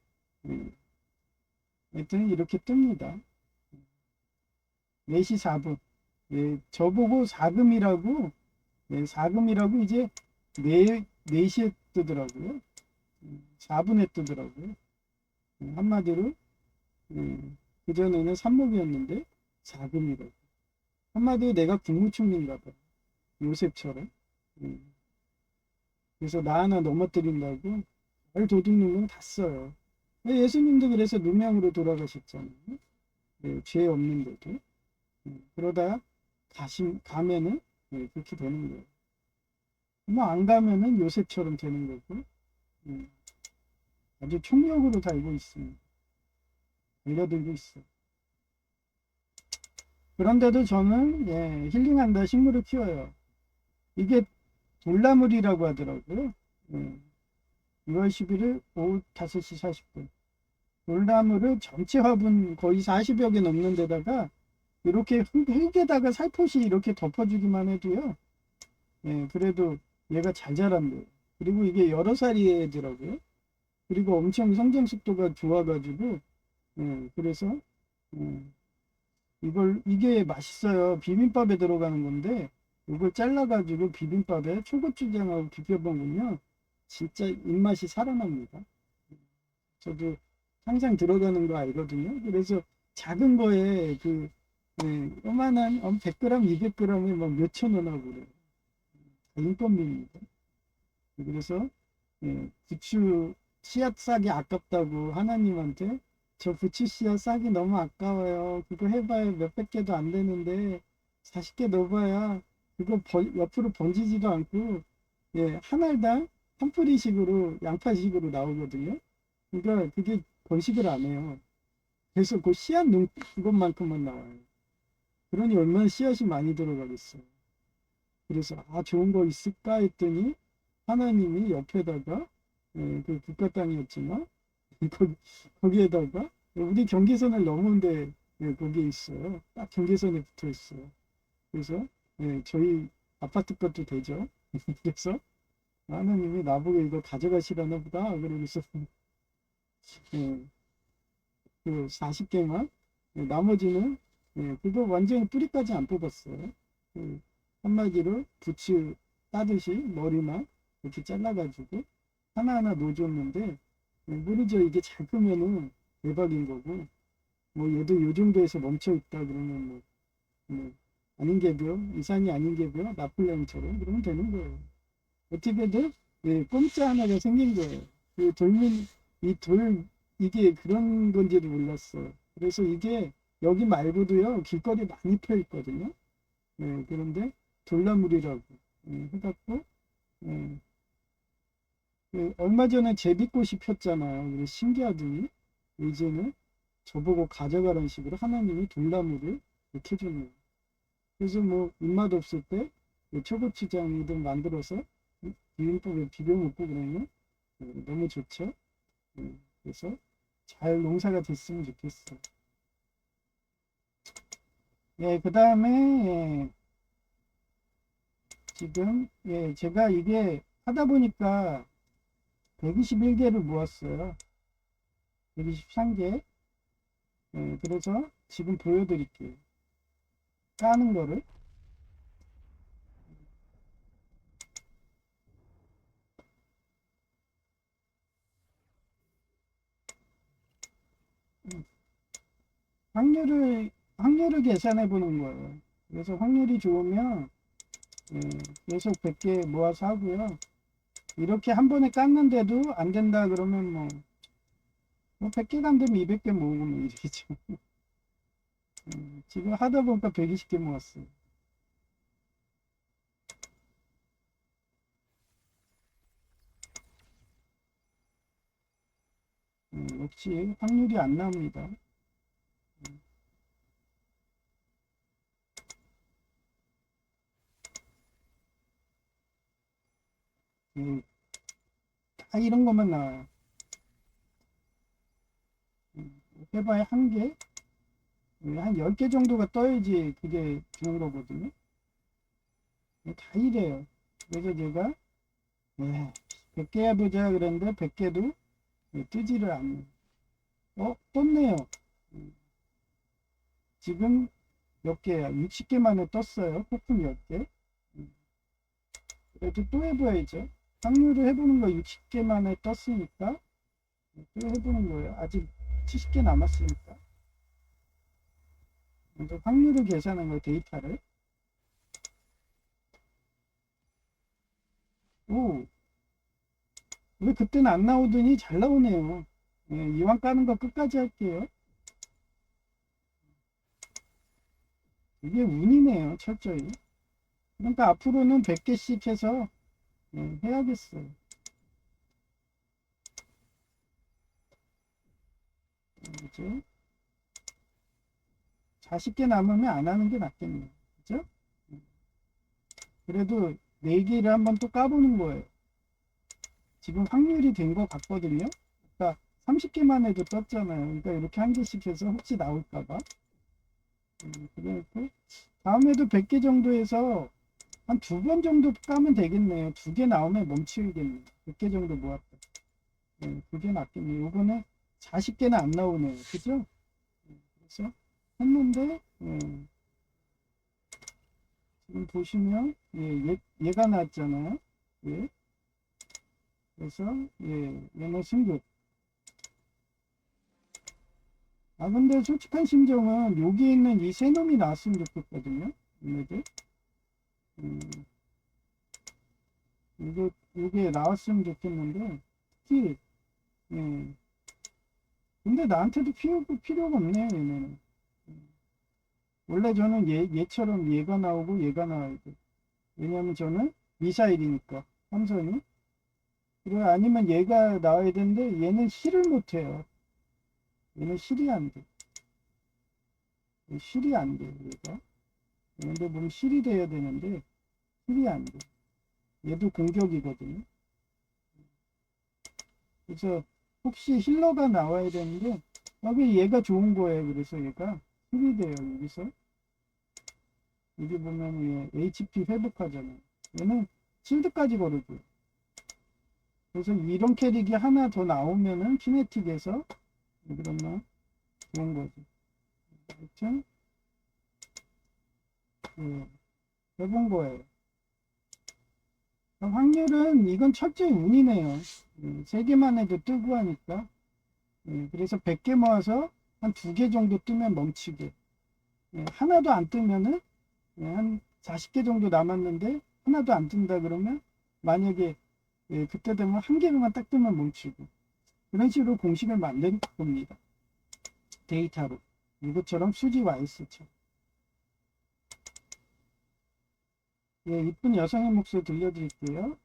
하여튼 이렇게 뜹니다. 4시 4분. 저보고 4금이라고 4금이라고 이제 4시에 뜨더라고요. 4분에 뜨더라고요. 한마디로 그전에는 삼목이었는데 4금이라고. 한마디로 내가 국무총리인가 봐. 요셉처럼. 그래서 나 하나 넘어뜨린다고 발 도둑놈은 다 써요. 예수님도 그래서 누명으로 돌아가셨잖아요. 죄 없는데도. 그러다 가면은 그렇게 되는 거예요. 뭐 안 가면은 요셉처럼 되는 거고. 아주 총력으로 달고 있습니다. 알려들고 있어. 그런데도 저는 힐링한다 식물을 키워요. 이게 돌나물이라고 하더라고요. 6월 11일 오후 5시 40분. 돌나무를 전체 화분 거의 40여 개 넘는 데다가 이렇게 흙에다가 살포시 이렇게 덮어주기만 해도요. 그래도 얘가 잘 자란대요. 그리고 이게 여러 살이더라고요. 그리고 엄청 성장 속도가 좋아가지고 그래서 이게 맛있어요. 비빔밥에 들어가는 건데 이걸 잘라가지고 비빔밥에 초고추장하고 비벼 먹으면 진짜 입맛이 살아납니다. 저도 항상 들어가는 거 알거든요. 그래서 작은 거에 요만한 100g, 200g에 막 몇천 원 하고 그래요. 인건비입니다. 그래서 부추 씨앗 싸기 아깝다고 하나님한테 저 부추 씨앗 싸기 너무 아까워요. 그거 해봐야 몇백 개도 안 되는데 40개 넣어봐야 그거 옆으로 번지지도 않고 한 알당 한 뿌리식으로 양파식으로 나오거든요. 그러니까 그게 번식을 안 해요. 그래서 그 씨앗 넣은 그것만큼만 나와요. 그러니 얼마나 씨앗이 많이 들어가겠어요. 그래서 좋은 거 있을까 했더니 하나님이 옆에다가 그 국가 땅이었지만 거기에다가 우리 경계선을 넘은데 거기에 있어요. 딱 경계선에 붙어 있어요. 그래서 저희 아파트 것도 되죠. 그래서 하나님이 나보고 이거 가져가시라나 보다. 그러면서 그 40개만 나머지는 그거 완전히 뿌리까지 안 뽑았어요. 한마디로 부츠 따듯이 머리만 이렇게 잘라가지고 하나하나 놓아줬는데 모르죠. 이게 잘 크면은 대박인 거고 뭐 얘도 요 정도에서 멈춰 있다 그러면 뭐 아닌 개벼 이산이 아닌 개벼 나폴레옹처럼 그러면 되는 거예요. 어떻게든 공짜 하나가 생긴 거예요. 이게 그런 건지도 몰랐어요. 그래서 이게 여기 말고도요 길거리 많이 펴 있거든요. 그런데 돌나물이라고 해갖고 얼마 전에 제비꽃이 폈잖아요. 그래서 신기하더니 이제는 저보고 가져가라는 식으로 하나님이 돌나물을 이렇게 줬네요. 그래서 뭐 입맛 없을 때 초고추장이든 만들어서 비빔밥에 비벼 먹고 그러면 너무 좋죠. 그래서 잘 농사가 됐으면 좋겠어. 그 다음에 지금 제가 이게 하다 보니까 121개를 모았어요. 123개. 그래서 지금 보여드릴게요. 까는 거를. 확률을 계산해 보는 거예요. 그래서 확률이 좋으면 계속 100개 모아서 하고요. 이렇게 한 번에 깠는데도 안 된다 그러면 뭐 100개가 안 되면 200개 모으면 이러겠죠. 지금 하다 보니까 120개 모았어요. 역시 확률이 안 나옵니다. 다 이런 것만 나와요. 해봐야 한 개, 한 10개 정도가 떠야지 그게 좋은 거거든요. 다 이래요. 그래서 제가 100개 해보자 그랬는데 100개도 뜨지를 않는. 떴네요. 지금 몇 개야? 60개 만에 떴어요. 폭풍 10개. 그래도 또 해봐야죠. 확률을 해보는 거 60개 만에 떴으니까 또 해보는 거예요. 아직 70개 남았으니까. 먼저 확률을 계산한 거예요. 데이터를. 오, 왜 그때는 안 나오더니 잘 나오네요. 예, 이왕 까는 거 끝까지 할게요. 이게 운이네요. 철저히. 그러니까 앞으로는 100개씩 해서 해야겠어요. 그죠? 40개 남으면 안 하는 게 낫겠네요. 그죠? 그래도 4개를 한번 또 까보는 거예요. 지금 확률이 된 것 같거든요. 그러니까 30개만 해도 떴잖아요. 그러니까 이렇게 한 개씩 해서 혹시 나올까봐. 그래서 다음에도 100개 정도 해서 한 2번 정도 까면 되겠네요. 2개 나오면 멈추겠네요. 100개 정도 모았다. 그게 낫겠네요. 이거는 40개는 안 나오네요. 그죠? 그래서 했는데, 지금 보시면, 얘가 나왔잖아요. 예. 그래서, 얘는 승급. 아, 근데 솔직한 심정은 여기 있는 이 세 놈이 나왔으면 좋겠거든요. 얘네들. 이게 나왔으면 좋겠는데, 특히, 근데 나한테도 필요가 없네요, 얘네는. 원래 저는 얘처럼 얘가 나오고 얘가 나와야 돼. 왜냐면 저는 미사일이니까, 함선이. 그리고 아니면 얘가 나와야 되는데, 얘는 힐을 못해요. 얘는 힐이 안 돼. 힐이 안 돼, 얘가. 근데 보면 힐이 돼야 되는데, 힐이 안 돼. 얘도 공격이거든요. 그래서 혹시 힐러가 나와야 되는데 여기 얘가 좋은 거예요. 그래서 얘가 힐이 돼요. 여기서 여기 보면 얘 HP 회복하잖아요. 얘는 실드까지 걸어줘요. 그래서 이런 캐릭이 하나 더 나오면은 키네틱에서 그러면 좋은 거죠. 하여튼 해본 거예요. 확률은 이건 철저히 운이네요. 3개만 해도 뜨고 하니까. 그래서 100개 모아서 한 2개 정도 뜨면 멈추게. 하나도 안 뜨면은 한 40개 정도 남았는데 하나도 안 뜬다 그러면 만약에 그때 되면 한 개만 딱 뜨면 멈추고. 그런 식으로 공식을 만든 겁니다. 데이터로. 이것처럼 수지 와이스처럼. 이쁜 여성의 목소리 들려드릴게요.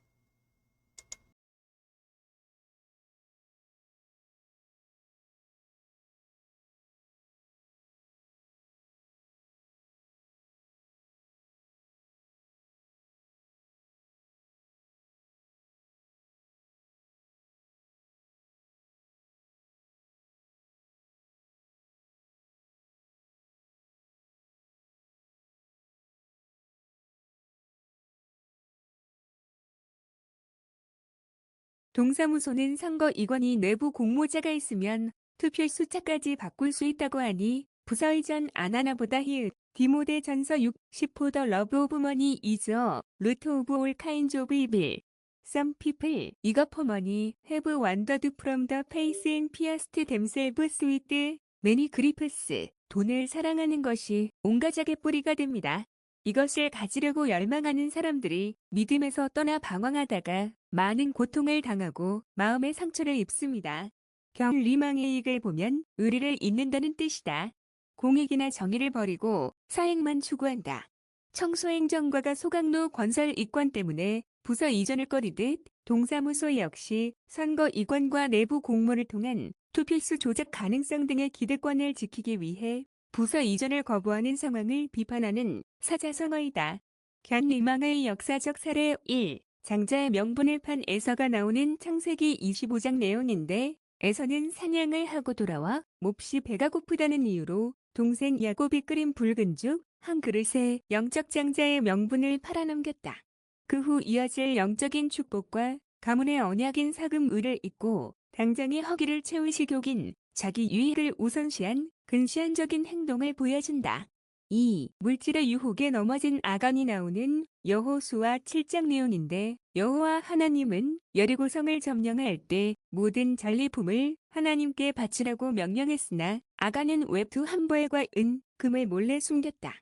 동사무소는 선거 이관이 내부 공모자가 있으면 투표 숫자까지 바꿀 수 있다고 하니 부서이전 안 하나 보다 히읗. 디모데 전서 60호 더 러브 오브 머니 is a root of all kinds of evil. Some people eager for money have wandered from the faith and pierced themselves with many griefs. 돈을 사랑하는 것이 온갖 악의 뿌리가 됩니다. 이것을 가지려고 열망하는 사람들이 믿음에서 떠나 방황하다가 많은 고통을 당하고 마음의 상처를 입습니다. 경리망의 이익을 보면 의리를 잇는다는 뜻이다. 공익이나 정의를 버리고 사익만 추구한다. 청소행정과가 소각로 건설 이권 때문에 부서 이전을 꺼리듯 동사무소 역시 선거 이권과 내부 공모를 통한 투표수 조작 가능성 등의 기득권을 지키기 위해 부서 이전을 거부하는 상황을 비판하는 사자성어이다. 견리망의 역사적 사례 1. 장자의 명분을 판 에서가 나오는 창세기 25장 내용인데 에서는 사냥을 하고 돌아와 몹시 배가 고프다는 이유로 동생 야곱이 끓인 붉은 죽 한 그릇에 영적 장자의 명분을 팔아넘겼다. 그 후 이어질 영적인 축복과 가문의 언약인 사금의를 잊고 당장의 허기를 채울 식욕인 자기 유익을 우선시한 근시안적인 행동을 보여준다. 2. 물질의 유혹에 넘어진 아간이 나오는 여호수아 7장 내용인데 여호와 하나님은 여리고성을 점령할 때 모든 전리품을 하나님께 바치라고 명령했으나 아간은 외투 한 벌과 은, 금을 몰래 숨겼다.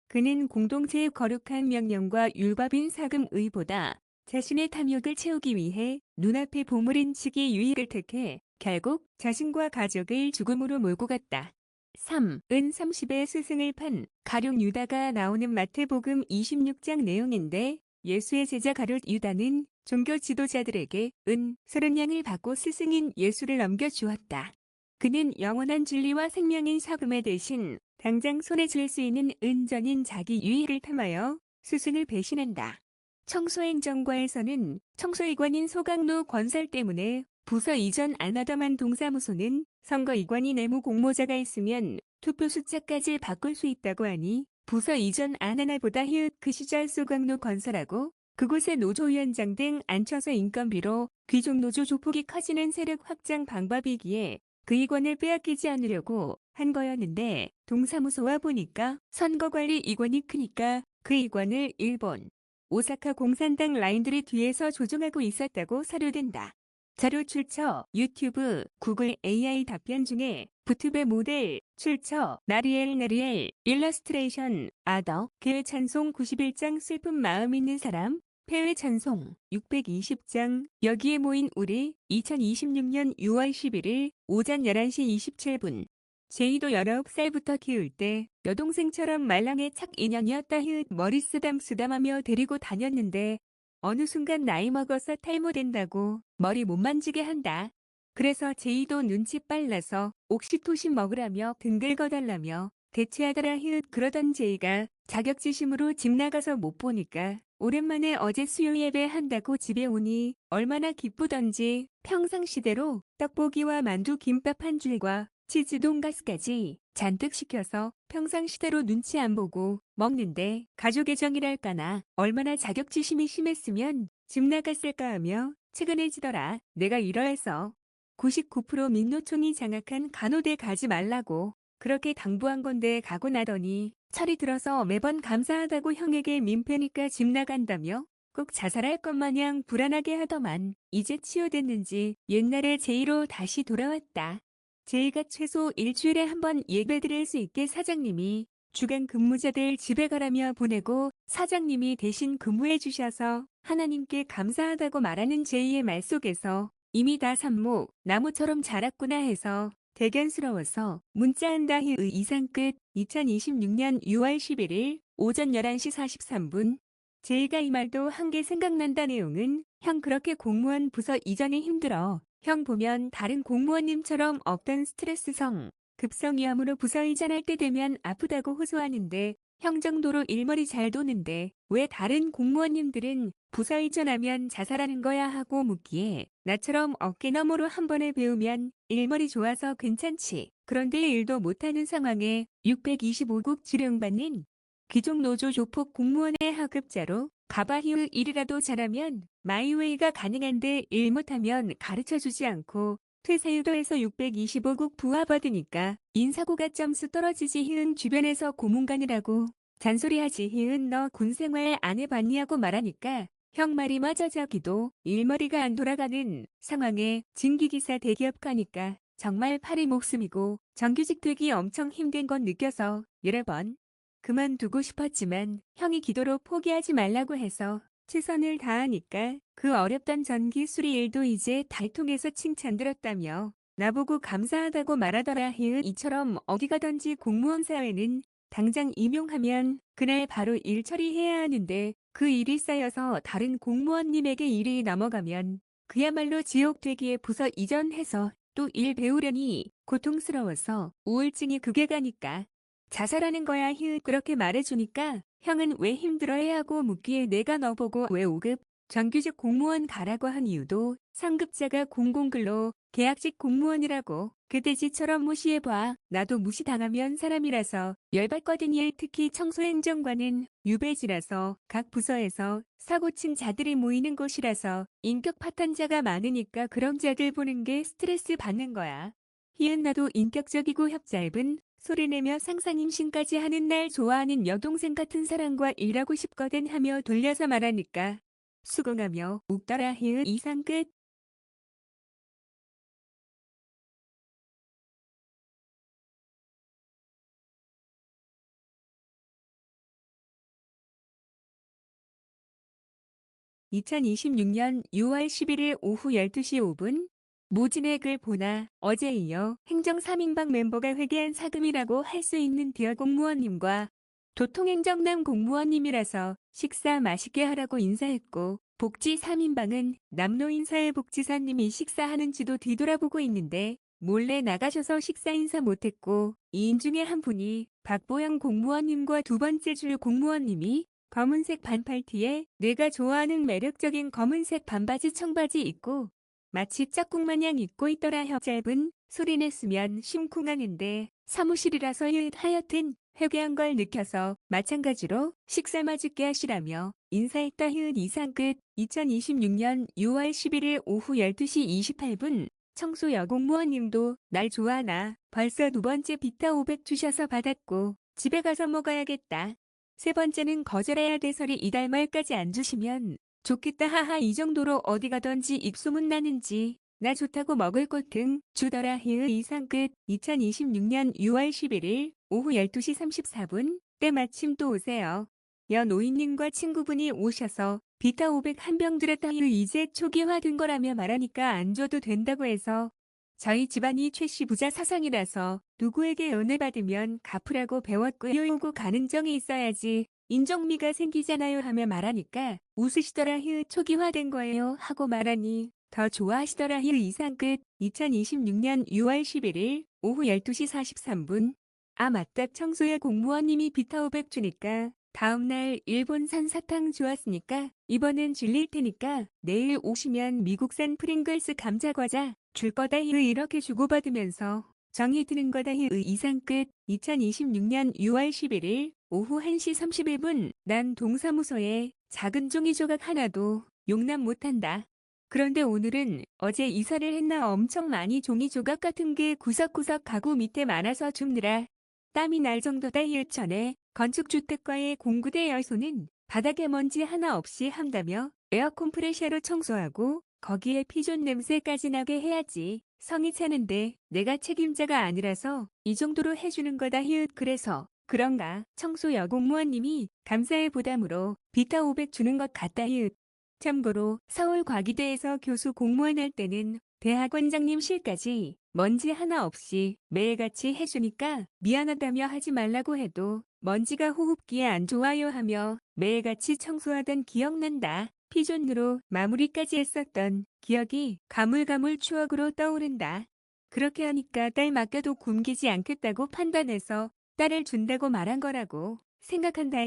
그는 공동체의 거룩한 명령과 율법인 사금 의보다 자신의 탐욕을 채우기 위해 눈앞의 보물인 시기 유익을 택해 결국 자신과 가족을 죽음으로 몰고 갔다. 3. 은 30의 스승을 판 가룟 유다가 나오는 마태복음 26장 내용인데 예수의 제자 가룟 유다는 종교 지도자들에게 은 30냥을 받고 스승인 예수를 넘겨주었다. 그는 영원한 진리와 생명인 사금의 대신 당장 손에 쥘 수 있는 은전인 자기 유익을 탐하여 스승을 배신한다. 청소행정과에서는 청소이관인 소강로 건설 때문에 부서 이전 안 하더만 동사무소는 선거이관이 내무 공모자가 있으면 투표 숫자까지 바꿀 수 있다고 하니 부서 이전 안 하나보다 히읗 그 시절 소강로 건설하고 그곳에 노조위원장 등 앉혀서 인건비로 귀족노조 조폭이 커지는 세력 확장 방법이기에 그 이관을 빼앗기지 않으려고 한 거였는데 동사무소와 보니까 선거관리 이관이 크니까 그 이관을 일본, 오사카 공산당 라인들이 뒤에서 조종하고 있었다고 사료된다. 자료 출처 유튜브, 구글 AI 답변 중에 부투베 모델 출처 나리엘 일러스트레이션 아더 개회 찬송 91장 슬픈 마음 있는 사람 폐회 찬송 620장 여기에 모인 우리 2026년 6월 11일 오전 11시 27분 제이도 19살부터 키울 때 여동생처럼 말랑의 착 인연이었다 히읗 머리 쓰담쓰담하며 데리고 다녔는데 어느 순간 나이 먹어서 탈모된다고 머리 못 만지게 한다. 그래서 제이도 눈치 빨라서 옥시토신 먹으라며 등 긁어달라며 대체하더라 히읗 그러던 제이가 자격지심으로 집 나가서 못 보니까 오랜만에 어제 수요 예배 한다고 집에 오니 얼마나 기쁘던지 평상시대로 떡볶이와 만두 김밥 한 줄과 치즈 돈가스까지 잔뜩 시켜서 평상시대로 눈치 안 보고 먹는데 가족의 정이랄까나 얼마나 자격지심이 심했으면 집 나갔을까 하며 측은해지더라. 내가 이러해서 99% 민노총이 장악한 간호대 가지 말라고 그렇게 당부한 건데 가고 나더니 철이 들어서 매번 감사하다고 형에게 민폐니까 집 나간다며 꼭 자살할 것 마냥 불안하게 하더만 이제 치유됐는지 옛날의 제이로 다시 돌아왔다. 제이가 최소 일주일에 한 번 예배드릴 수 있게 사장님이 주간 근무자들 집에 가라며 보내고 사장님이 대신 근무해 주셔서 하나님께 감사하다고 말하는 제이의 말 속에서 이미 다 삽목, 나무처럼 자랐구나 해서 대견스러워서 문자한다 의 이상 끝 2026년 6월 11일 오전 11시 43분 제이가 이 말도 한 게 생각난다 내용은 형 그렇게 공무원 부서 이전이 힘들어. 형 보면 다른 공무원님처럼 없던 스트레스성, 급성위암으로 부서 이전할 때 되면 아프다고 호소하는데 형 정도로 일머리 잘 도는데 왜 다른 공무원님들은 부서 이전하면 자살하는 거야 하고 묻기에 나처럼 어깨너머로 한 번에 배우면 일머리 좋아서 괜찮지. 그런데 일도 못하는 상황에 625국 지령받는 귀족노조 조폭 공무원의 하급자로 가바히우 일이라도 잘하면 마이웨이가 가능한데 일 못하면 가르쳐주지 않고 퇴사유도에서 625국 부하 받으니까 인사고가 점수 떨어지지 히은 주변에서 고문관이라고 잔소리하지 히은 너 군생활 안 해봤니 하고 말하니까 형 말이 맞아 저기도 일머리가 안 돌아가는 상황에 징기기사 대기업 가니까 정말 팔이 목숨이고 정규직 되기 엄청 힘든 건 느껴서 여러 번 그만두고 싶었지만 형이 기도로 포기하지 말라고 해서 최선을 다하니까 그 어렵던 전기 수리 일도 이제 달통해서 칭찬 들었다며 나보고 감사하다고 말하더라 히읗 이처럼 어디 가든지 공무원 사회는 당장 임용하면 그날 바로 일 처리해야 하는데 그 일이 쌓여서 다른 공무원님에게 일이 넘어가면 그야말로 지옥 되기에 부서 이전해서 또 일 배우려니 고통스러워서 우울증이 극에 가니까 자살하는 거야 히읗 그렇게 말해주니까 형은 왜 힘들어해 하고 묻기에 내가 너 보고 왜 5급 정규직 공무원 가라고 한 이유도 상급자가 공공근로 계약직 공무원이라고 그돼지처럼 무시해봐. 나도 무시당하면 사람이라서 열받거든요. 특히 청소행정관은 유배지라서 각 부서에서 사고친 자들이 모이는 곳이라서 인격 파탄자가 많으니까 그런 자들 보는 게 스트레스 받는 거야. 희은 나도 인격적이고 혓 짧은 소리내며 상상임신까지 하는 날 좋아하는 여동생 같은 사람과 일하고 싶거든 하며 돌려서 말하니까 수긍하며 웃더라. 이상 끝. 2026년 6월 11일 오후 12시 5분 모진의 글 보나 어제 이어 행정 3인방 멤버가 회계한 사금이라고 할 수 있는 디어 공무원님과 도통행정남 공무원님이라서 식사 맛있게 하라고 인사했고 복지 3인방은 남노인 사회복지사님이 식사하는지도 뒤돌아보고 있는데 몰래 나가셔서 식사 인사 못했고 2인 중에 한 분이 박보영 공무원님과 두 번째 줄 공무원님이 검은색 반팔티에 내가 좋아하는 매력적인 검은색 반바지 청바지 입고 마치 짝꿍마냥 입고 있더라. 짧은 소리 냈으면 심쿵하는데 사무실이라서 하여튼 회개한 걸 느껴서 마찬가지로 식사 맛있게 하시라며 인사했다. 이상 끝. 2026년 6월 11일 오후 12시 28분 청소 여공무원님도 날 좋아하나 벌써 두 번째 비타 500 주셔서 받았고 집에 가서 먹어야겠다. 세 번째는 거절해야 돼서리 이달 말까지 안 주시면 좋겠다. 하하. 이 정도로 어디 가던지 입소문 나는지 나 좋다고 먹을 것 등 주더라. 이상 끝. 2026년 6월 11일 오후 12시 34분 때마침 또 오세요. 여노인님과 친구분이 오셔서 비타 500 한 병 드렸다. 이제 초기화된 거라며 말하니까 안 줘도 된다고 해서 저희 집안이 최씨 부자 사상이라서 누구에게 연애받으면 갚으라고 배웠고요. 요고 가는 정이 있어야지 인정미가 생기잖아요 하며 말하니까 웃으시더라. 초기화된 거예요 하고 말하니 더 좋아하시더라. 이상 끝. 2026년 6월 11일 오후 12시 43분 아 맞다. 청소에 공무원님이 비타 500 주니까 다음날 일본산 사탕 주었으니까 이번엔 질릴 테니까 내일 오시면 미국산 프링글스 감자과자 줄 거다. 이렇게 주고받으면서 정이 드는 거다. 이상 끝. 2026년 6월 11일 오후 1시 31분 난 동사무소에 작은 종이 조각 하나도 용납 못한다. 그런데 오늘은 어제 이사를 했나 엄청 많이 종이 조각 같은 게 구석구석 가구 밑에 많아서 줍느라 땀이 날 정도다. 전에 건축주택과의 공구대 여소는 바닥에 먼지 하나 없이 한다며 에어컨 프레셔로 청소하고 거기에 피존 냄새까지 나게 해야지 성이 차는데 내가 책임자가 아니라서 이 정도로 해주는 거다. 그래서 그런가 청소 여공무원님이 감사의 부담으로 비타 500 주는 것 같다. 참고로 서울과기대에서 교수 공무원 할 때는 대학원장님실까지 먼지 하나 없이 매일같이 해주니까 미안하다며 하지 말라고 해도 먼지가 호흡기에 안 좋아요 하며 매일같이 청소하던 기억난다. 피존으로 마무리까지 했었던 기억이 가물가물 추억으로 떠오른다. 그렇게 하니까 딸 맡겨도 굶기지 않겠다고 판단해서 딸을 준다고 말한 거라고 생각한다.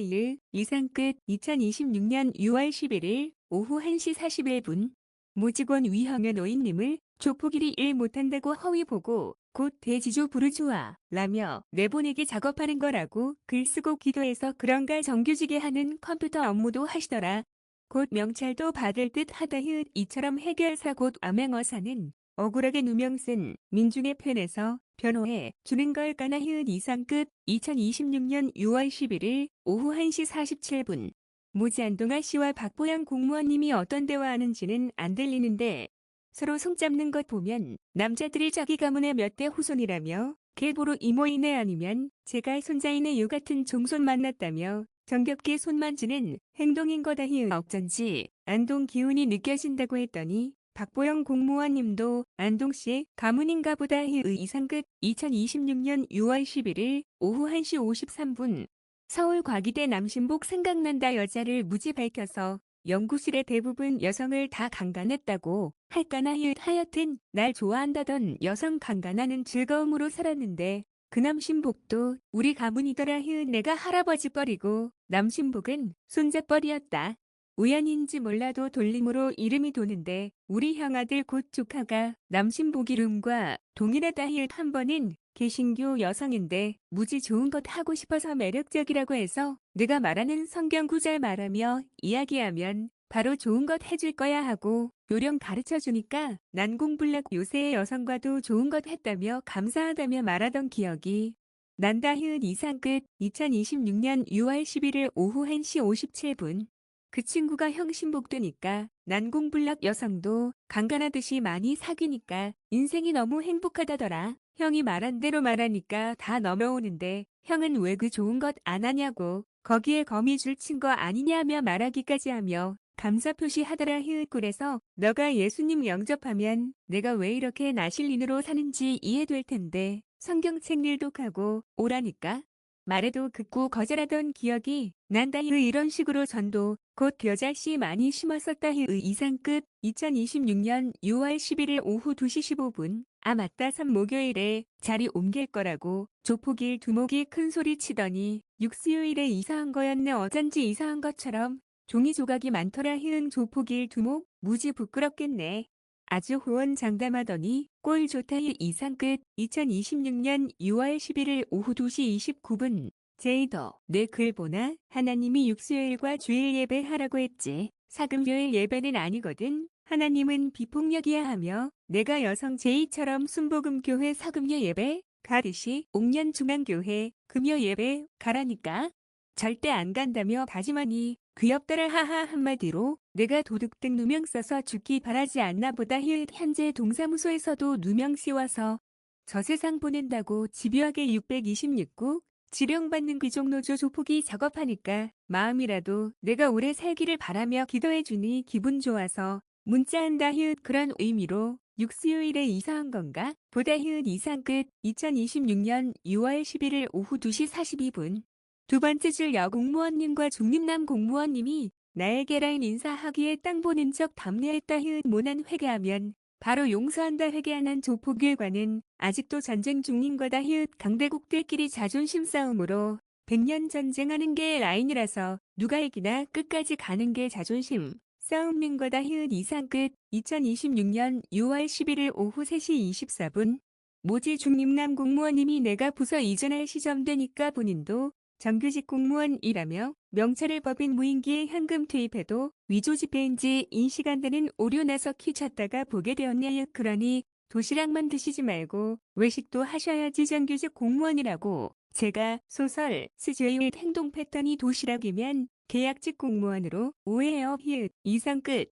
이상 끝. 2026년 6월 11일 오후 1시 41분 모직원 위형의 노인님을 조폭일이 일 못한다고 허위 보고 곧 대지조 부르주아 라며 내보내기 작업하는 거라고 글 쓰고 기도해서 그런가 정규직에 하는 컴퓨터 업무도 하시더라. 곧 명찰도 받을 듯 하다. 이처럼 해결사 곧 암행어사는 억울하게 누명 쓴 민중의 편에서 변호해 주는 걸까나. 이상 끝. 2026년 6월 11일 오후 1시 47분 모지 안동아 씨와 박보영 공무원님이 어떤 대화하는지는 안 들리는데 서로 손잡는 것 보면 남자들이 자기 가문의 몇 대 후손이라며 계보로 이모이네 아니면 제가 손자이네 요 같은 종손 만났다며 정겹게 손 만지는 행동인 거다. 어쩐지 안동 기운이 느껴진다고 했더니 박보영 공무원님도 안동시 가문인가 보다. 이상 끝. 2026년 6월 11일 오후 1시 53분 서울과기대 남신복 생각난다. 여자를 무지 밝혀서 연구실의 대부분 여성을 다 강간했다고 할까나. 하여튼 날 좋아한다던 여성 강간하는 즐거움으로 살았는데 그 남신복도 우리 가문이더라. 내가 할아버지 뻘이고 남신복은 손자 뻘이었다. 우연인지 몰라도 돌림으로 이름이 도는데 우리 형아들 곧 조카가 남신복 이름과 동일하다. 한 번은 개신교 여성인데 무지 좋은 것 하고 싶어서 매력적이라고 해서 내가 말하는 성경 구절 말하며 이야기하면 바로 좋은 것 해줄 거야 하고 요령 가르쳐 주니까 난공불락 요새의 여성과도 좋은 것 했다며 감사하다며 말하던 기억이 난다 히읗 이상 끝 2026년 6월 11일 오후 1시 57분. 그 친구가 형 신복되니까 난공불락 여성도 강간하듯이 많이 사귀니까 인생이 너무 행복하다더라. 형이 말한 대로 말하니까 다 넘어오는데 형은 왜 그 좋은 것 안 하냐고 거기에 거미줄 친 거 아니냐며 말하기까지 하며 감사 표시하더라 히읗 그래서 너가 예수님 영접하면 내가 왜 이렇게 나실린으로 사는지 이해될 텐데 성경책 일독하고 오라니까. 말해도 극구 거절하던 기억이 난다 히읗 이런 식으로 전도 곧 여자씨 많이 심었었다 히읗 이상 끝 2026년 6월 11일 오후 2시 15분. 아 맞다 3 목요일에 자리 옮길 거라고 조폭일 두목이 큰 소리 치더니 육수요일에 이사한 거였네 어쩐지 이사한 것처럼 종이 조각이 많더라 히읗 조폭일 두목 무지 부끄럽겠네. 아주 호언장담하더니 꼴 좋다 히읗 이상 끝 2026년 6월 11일 오후 2시 29분. 제이더 내 글 보나? 하나님이 육수요일과 주일 예배하라고 했지. 사금요일 예배는 아니거든. 하나님은 비폭력이야 하며 내가 여성 제이처럼 순복음교회 사금요 예배 가듯이 옥년중앙교회 금요 예배 가라니까. 절대 안 간다며 다짐하니 귀엽더라 하하 한마디로 내가 도둑등 누명 써서 죽기 바라지 않나 보다 히읗 현재 동사무소에서도 누명 씌워서 저 세상 보낸다고 집요하게 626국 지령받는 귀족노조 조폭이 작업하니까 마음이라도 내가 오래 살기를 바라며 기도해주니 기분 좋아서 문자한다 히읗 그런 의미로 육수요일에 이사한 건가? 보다 히읗 이상 끝 2026년 6월 11일 오후 2시 42분. 두 번째 줄 여공무원님과 중림남 공무원님이 나에게 라인 인사하기에 땅 보는 척 답례했다 히읗 모난 회개하면 바로 용서한다 회개하는 조폭일과는 아직도 전쟁 중인 거다 히읗 강대국들끼리 자존심 싸움으로 100년 전쟁하는 게 라인이라서 누가 이기나 끝까지 가는 게 자존심 싸움인 거다 히읗 이상 끝 2026년 6월 11일 오후 3시 24분. 모지 중림남 공무원님이 내가 부서 이전할 시점 되니까 본인도 정규직 공무원이라며 명찰을 법인 무인기에 현금 투입해도 위조 지폐인지 인식 안 되는 오류 나서 키 찾다가 보게 되었냐 그러니 도시락만 드시지 말고 외식도 하셔야지 정규직 공무원이라고. 제가 소설 쓰지의 행동 패턴이 도시락이면 계약직 공무원으로 오해해요 히읗 이상 끝.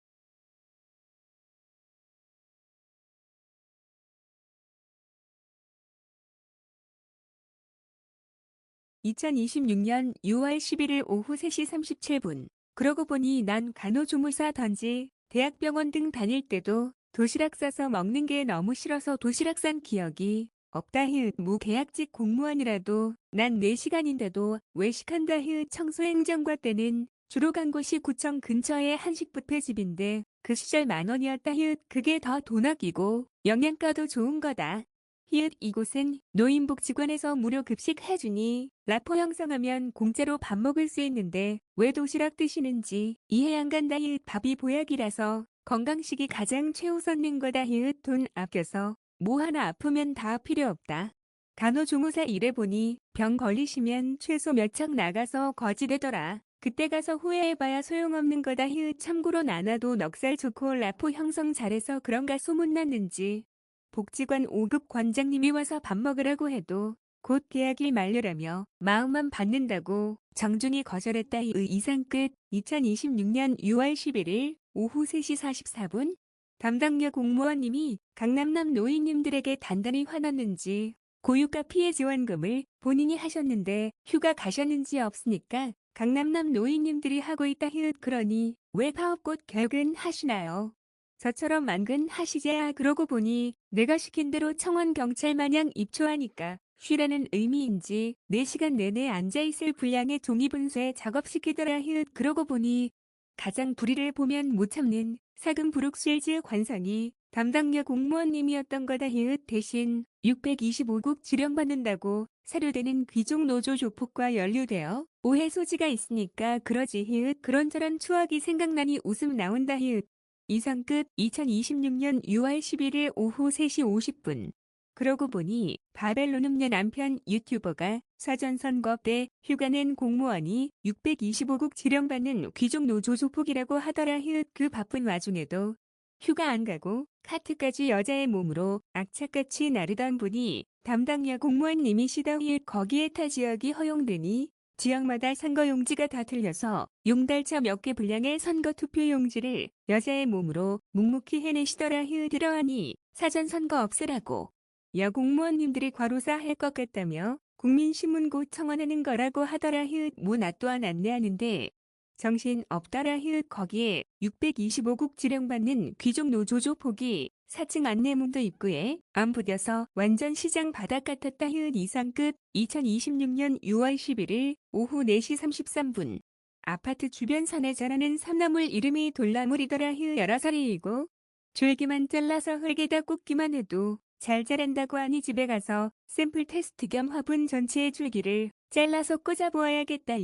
2026년 6월 11일 오후 3시 37분. 그러고 보니 난 간호조무사던지 대학병원 등 다닐 때도 도시락 싸서 먹는 게 너무 싫어서 도시락 싼 기억이 없다 히읗 무계약직 공무원이라도 난 4시간인데도 외식한다 히읗 청소행정과 때는 주로 간 곳이 구청 근처의 한식 뷔페집인데 그 시절 10,000원이었다 히읗 그게 더 돈 아끼고 영양가도 좋은 거다. 히읗 이곳은 노인복지관에서 무료 급식 해주니 라포 형성하면 공짜로 밥 먹을 수 있는데 왜 도시락 드시는지 이해 안 간다 히읗 밥이 보약이라서 건강식이 가장 최우선인 거다 히읗 돈 아껴서 뭐 하나 아프면 다 필요 없다. 간호조무사 일해보니 병 걸리시면 최소 몇 척 나가서 거지되더라. 그때 가서 후회해봐야 소용없는 거다 히읗 참고로 나나도 넉살 좋고 라포 형성 잘해서 그런가 소문났는지 복지관 5급 관장님이 와서 밥 먹으라고 해도 곧 계약이 만료라며 마음만 받는다고 정중히 거절했다 이상 끝 2026년 6월 11일 오후 3시 44분. 담당여 공무원님이 강남남 노인님들에게 단단히 화났는지 고유가 피해 지원금을 본인이 하셨는데 휴가 가셨는지 없으니까 강남남 노인님들이 하고 있다 히읗 그러니 왜 파업꽃 결근 하시나요? 저처럼 만근 하시재야 그러고 보니 내가 시킨 대로 청원 경찰 마냥 입초하니까 쉬라는 의미인지 4시간 내내 앉아있을 분량의 종이분쇄 작업시키더라 히읗 그러고 보니 가장 불의를 보면 못 참는 사금 브룩실즈 관상이 담당여 공무원님이었던 거다 히읗 대신 625국 지령받는다고 사료되는 귀족 노조 조폭과 연루되어 오해 소지가 있으니까 그러지 히읗 그런저런 추억이 생각나니 웃음 나온다 히읗 이상 끝 2026년 6월 11일 오후 3시 50분. 그러고 보니 바벨론음녀 남편 유튜버가 사전선거 때 휴가 낸 공무원이 625국 지령받는 귀족 노조 조폭이라고 하더라 히읗 그 바쁜 와중에도 휴가 안 가고 카트까지 여자의 몸으로 악착같이 나르던 분이 담당야 공무원님이시다. 거기에 타 지역이 허용되니 지역마다 선거용지가 다 틀려서 용달차 몇 개 분량의 선거투표용지를 여자의 몸으로 묵묵히 해내시더라. 들어하니 사전선거 없애라고 여공무원님들이 과로사 할 것 같다며 국민신문 곧 청원하는 거라고 하더라. 뭐 나 또한 안내하는데 정신 없더라. 거기에 625국 지령받는 귀족 노조조 폭이 4층 안내문도 입구에 안 붙여서 완전 시장 바닥 같았다. 이상 끝. 2026년 6월 11일 오후 4시 33분 아파트 주변 산에 자라는 삼나물 이름이 돌나물이더라. 여러 살이고 줄기만 잘라서 흙에다 꽂기만 해도 잘 자란다고 하니 집에 가서 샘플 테스트 겸 화분 전체의 줄기를 잘라서 꽂아보아야겠다.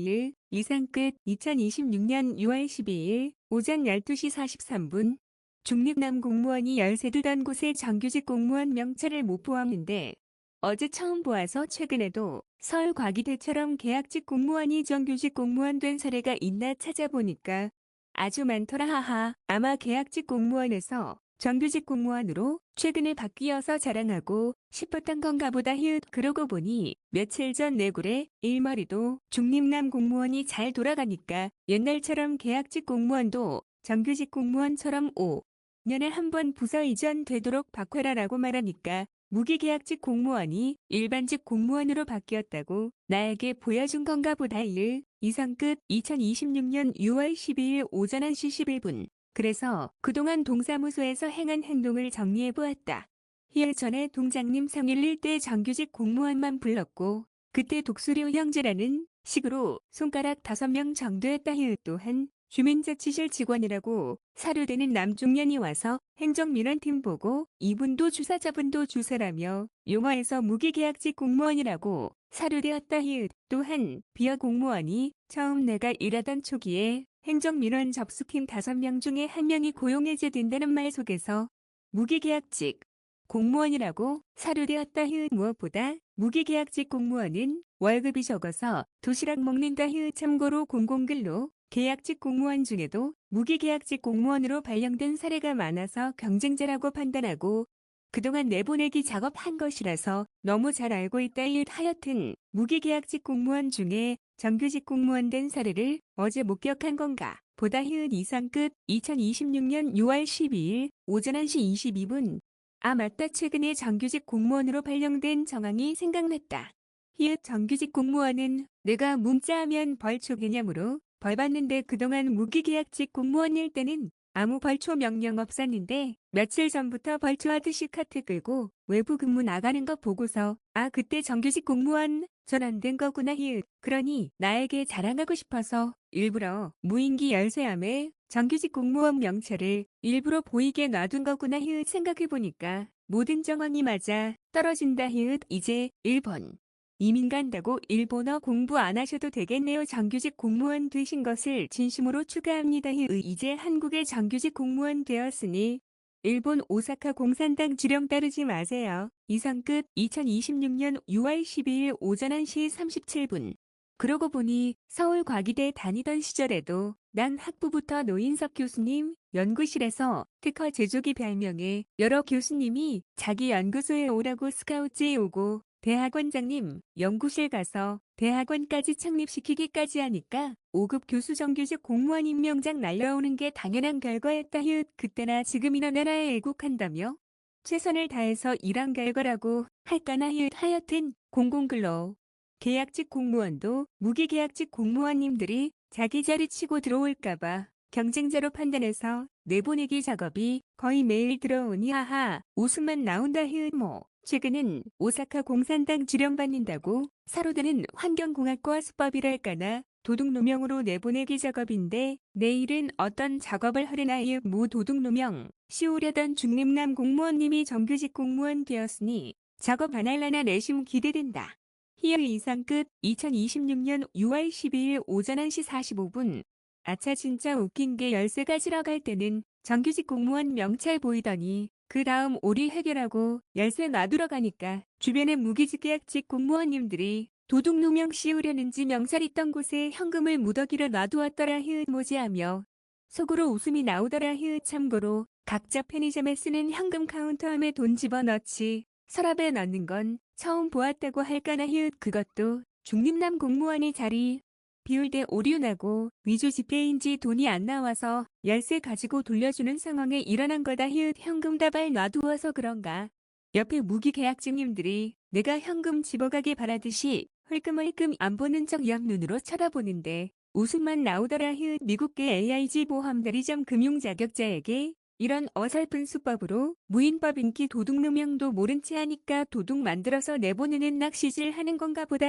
이상 끝. 2026년 6월 12일 오전 12시 43분 중립남 공무원이 열세 두던 곳에 정규직 공무원 명찰을 못 보았는데 어제 처음 보아서 최근에도 서울과기대처럼 계약직 공무원이 정규직 공무원 된 사례가 있나 찾아보니까 아주 많더라. 하하. 아마 계약직 공무원에서 정규직 공무원으로 최근에 바뀌어서 자랑하고 싶었던 건가 보다. 그러고 보니 며칠 전 내굴에 일머리도 중립남 공무원이 잘 돌아가니까 옛날처럼 계약직 공무원도 정규직 공무원처럼 5년에 한 번 부서 이전 되도록 바꿔라라고 말하니까 무기계약직 공무원이 일반직 공무원으로 바뀌었다고 나에게 보여준 건가 보다. 이상 끝. 2026년 6월 12일 오전 1시 11분 그래서 그동안 동사무소에서 행한 행동을 정리해보았다. 전에 동장님 생일일 때 정규직 공무원만 불렀고 그때 독수리 형제라는 식으로 손가락 5명 정도였다. 또한 주민자치실 직원이라고 사료되는 남중년이 와서 행정민원팀 보고 이분도 주사 저분도 주사라며 용어에서 무기계약직 공무원이라고 사료되었다. 또한 비어 공무원이 처음 내가 일하던 초기에 행정민원 접수팀 5명 중에 1명이 고용해제된다는 말 속에서 무기계약직 공무원이라고 사료되었다. 무엇보다 무기계약직 공무원은 월급이 적어서 도시락 먹는다. 참고로 공공근로 계약직 공무원 중에도 무기계약직 공무원으로 발령된 사례가 많아서 경쟁자라고 판단하고 그동안 내보내기 작업한 것이라서 너무 잘 알고 있다. 하여튼 무기계약직 공무원 중에 정규직 공무원 된 사례를 어제 목격한 건가 보다. 이상 끝. 2026년 6월 12일 오전 1시 22분 아 맞다. 최근에 정규직 공무원으로 발령된 정황이 생각났다. 정규직 공무원은 내가 문자하면 벌초 개념으로 벌 받는데 그동안 무기계약직 공무원일 때는 아무 벌초 명령 없었는데 며칠 전부터 벌초하듯이 카트 끌고 외부 근무 나가는 거 보고서 아 그때 정규직 공무원 전 안 된 거구나. 그러니 나에게 자랑하고 싶어서 일부러 무임기 열쇠함에 정규직 공무원 명찰을 일부러 보이게 놔둔 거구나. 생각해보니까 모든 정황이 맞아 떨어진다. 이제 일본 이민 간다고 일본어 공부 안 하셔도 되겠네요. 정규직 공무원 되신 것을 진심으로 축하합니다. 이제 한국의 정규직 공무원 되었으니 일본 오사카 공산당 지령 따르지 마세요. 이상 끝. 2026년 6월 12일 오전 1시 37분 그러고 보니 서울과기대 다니던 시절에도 난 학부부터 노인석 교수님 연구실에서 특허 제조기 발명에 여러 교수님이 자기 연구소에 오라고 스카우트에 오고 대학원장님 연구실 가서 대학원까지 창립시키기까지 하니까 5급 교수 정규직 공무원 임명장 날려오는 게 당연한 결과였다. 그때나 지금이나 나라에 애국한다며 최선을 다해서 일한 결과라고 할까나. 하여튼 공공근로 계약직 공무원도 무기계약직 공무원님들이 자기 자리 치고 들어올까봐 경쟁자로 판단해서 내보내기 작업이 거의 매일 들어오니 하하 웃음만 나온다. 최근은 오사카 공산당 지령받는다고 사로되는 환경공학과 수법이랄까나 도둑누명으로 내보내기 작업인데 내일은 어떤 작업을 하려나. 모 도둑누명 씌우려던 중립남 공무원님이 정규직 공무원 되었으니 작업 안 할라나 내심 기대된다. 이상 끝. 2026년 6월 12일 오전 1시 45분 아차 진짜 웃긴 게 열쇠 가지러 갈 때는 정규직 공무원 명찰 보이더니 그 다음 오리 해결하고 열쇠 놔두러 가니까 주변에 무기계약직 공무원님들이 도둑 누명 씌우려는지 명찰 있던 곳에 현금을 무더기로 놔두었더라. 뭐지 하며 속으로 웃음이 나오더라. 참고로 각자 편의점에 쓰는 현금 카운터함에 돈 집어넣지 서랍에 넣는 건 처음 보았다고 할까나. 그것도 중림남 공무원이 자리 비울 때 오류 나고 위조 지폐인지 돈이 안 나와서 열쇠 가지고 돌려주는 상황에 일어난 거다. 현금 다발 놔두어서 그런가. 옆에 무기계약직님들이 내가 현금 집어가길 바라듯이 흘끔흘끔 안 보는 척 옆눈으로 쳐다보는데 웃음만 나오더라. 미국계 AIG 보험 대리점 금융 자격자에게 이런 어설픈 수법으로 무인법 인기 도둑 누명도 모른 채 하니까 도둑 만들어서 내보내는 낚시질 하는 건가 보다.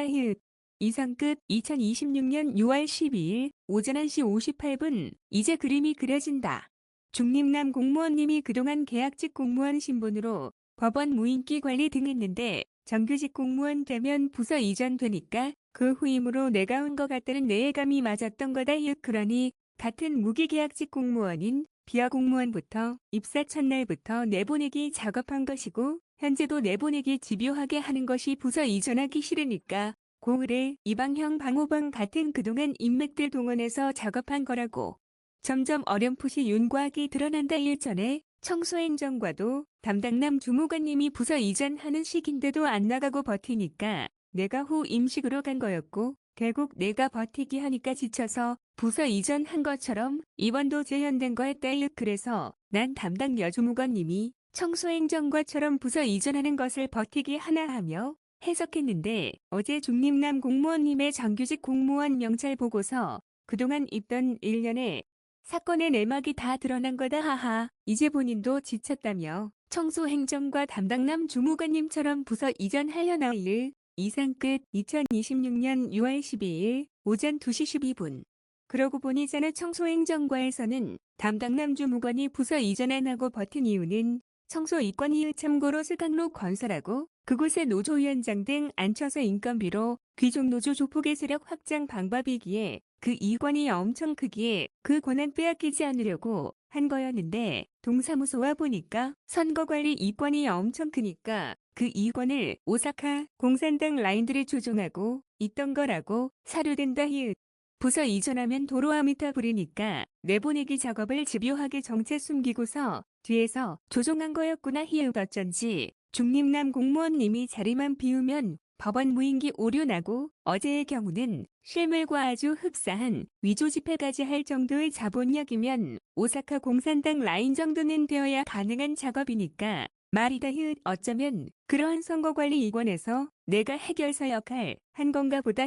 이상 끝. 2026년 6월 12일 오전 1시 58분 이제 그림이 그려진다. 중림남 공무원님이 그동안 계약직 공무원 신분으로 법원 무인기 관리 등 했는데 정규직 공무원 되면 부서 이전되니까 그 후임으로 내가 온 것 같다는 내예감이 맞았던 거다. 그러니 같은 무기계약직 공무원인 비하 공무원부터 입사 첫날부터 내보내기 작업한 것이고 현재도 내보내기 집요하게 하는 것이 부서 이전하기 싫으니까 고을에 이방형 방호방 같은 그동안 인맥들 동원해서 작업한 거라고. 점점 어렴풋이 윤곽이 드러난다. 일전에 청소행정과도 담당남 주무관님이 부서 이전하는 시기인데도 안 나가고 버티니까 내가 후 임식으로 간 거였고 결국 내가 버티기 하니까 지쳐서 부서 이전한 것처럼 이번도 재현된 거 했다. 그래서 난 담당 여주무관님이 청소행정과처럼 부서 이전하는 것을 버티기 하나 하며 해석했는데 어제 중림남 공무원님의 정규직 공무원 명찰 보고서 그동안 있던 1년의 사건의 내막이 다 드러난 거다. 하하. 이제 본인도 지쳤다며 청소행정과 담당남 주무관님처럼 부서 이전하려나. 일. 이상 끝. 2026년 6월 12일 오전 2시 12분. 그러고 보니 전에 청소행정과에서는 담당남 주무관이 부서 이전 안 하고 버틴 이유는 청소 이권이 참고로 슬강로 건설하고 그곳에 노조위원장 등 앉혀서 인건비로 귀족 노조 조폭의 세력 확장 방법이기에 그 이권이 엄청 크기에 그 권한 빼앗기지 않으려고 한 거였는데 동사무소와 보니까 선거관리 이권이 엄청 크니까 그 이권을 오사카 공산당 라인들이 조종하고 있던 거라고 사료된다. 부서 이전하면 도로아미타 부리니까 내보내기 작업을 집요하게 정체 숨기고서 뒤에서 조종한 거였구나. 어쩐지 중림남 공무원님이 자리만 비우면 법원 무인기 오류 나고 어제의 경우는 실물과 아주 흡사한 위조 지폐까지 할 정도의 자본력이면 오사카 공산당 라인 정도는 되어야 가능한 작업이니까 말이다. 어쩌면 그러한 선거관리 이권에서 내가 해결사 역할 한 건가 보다.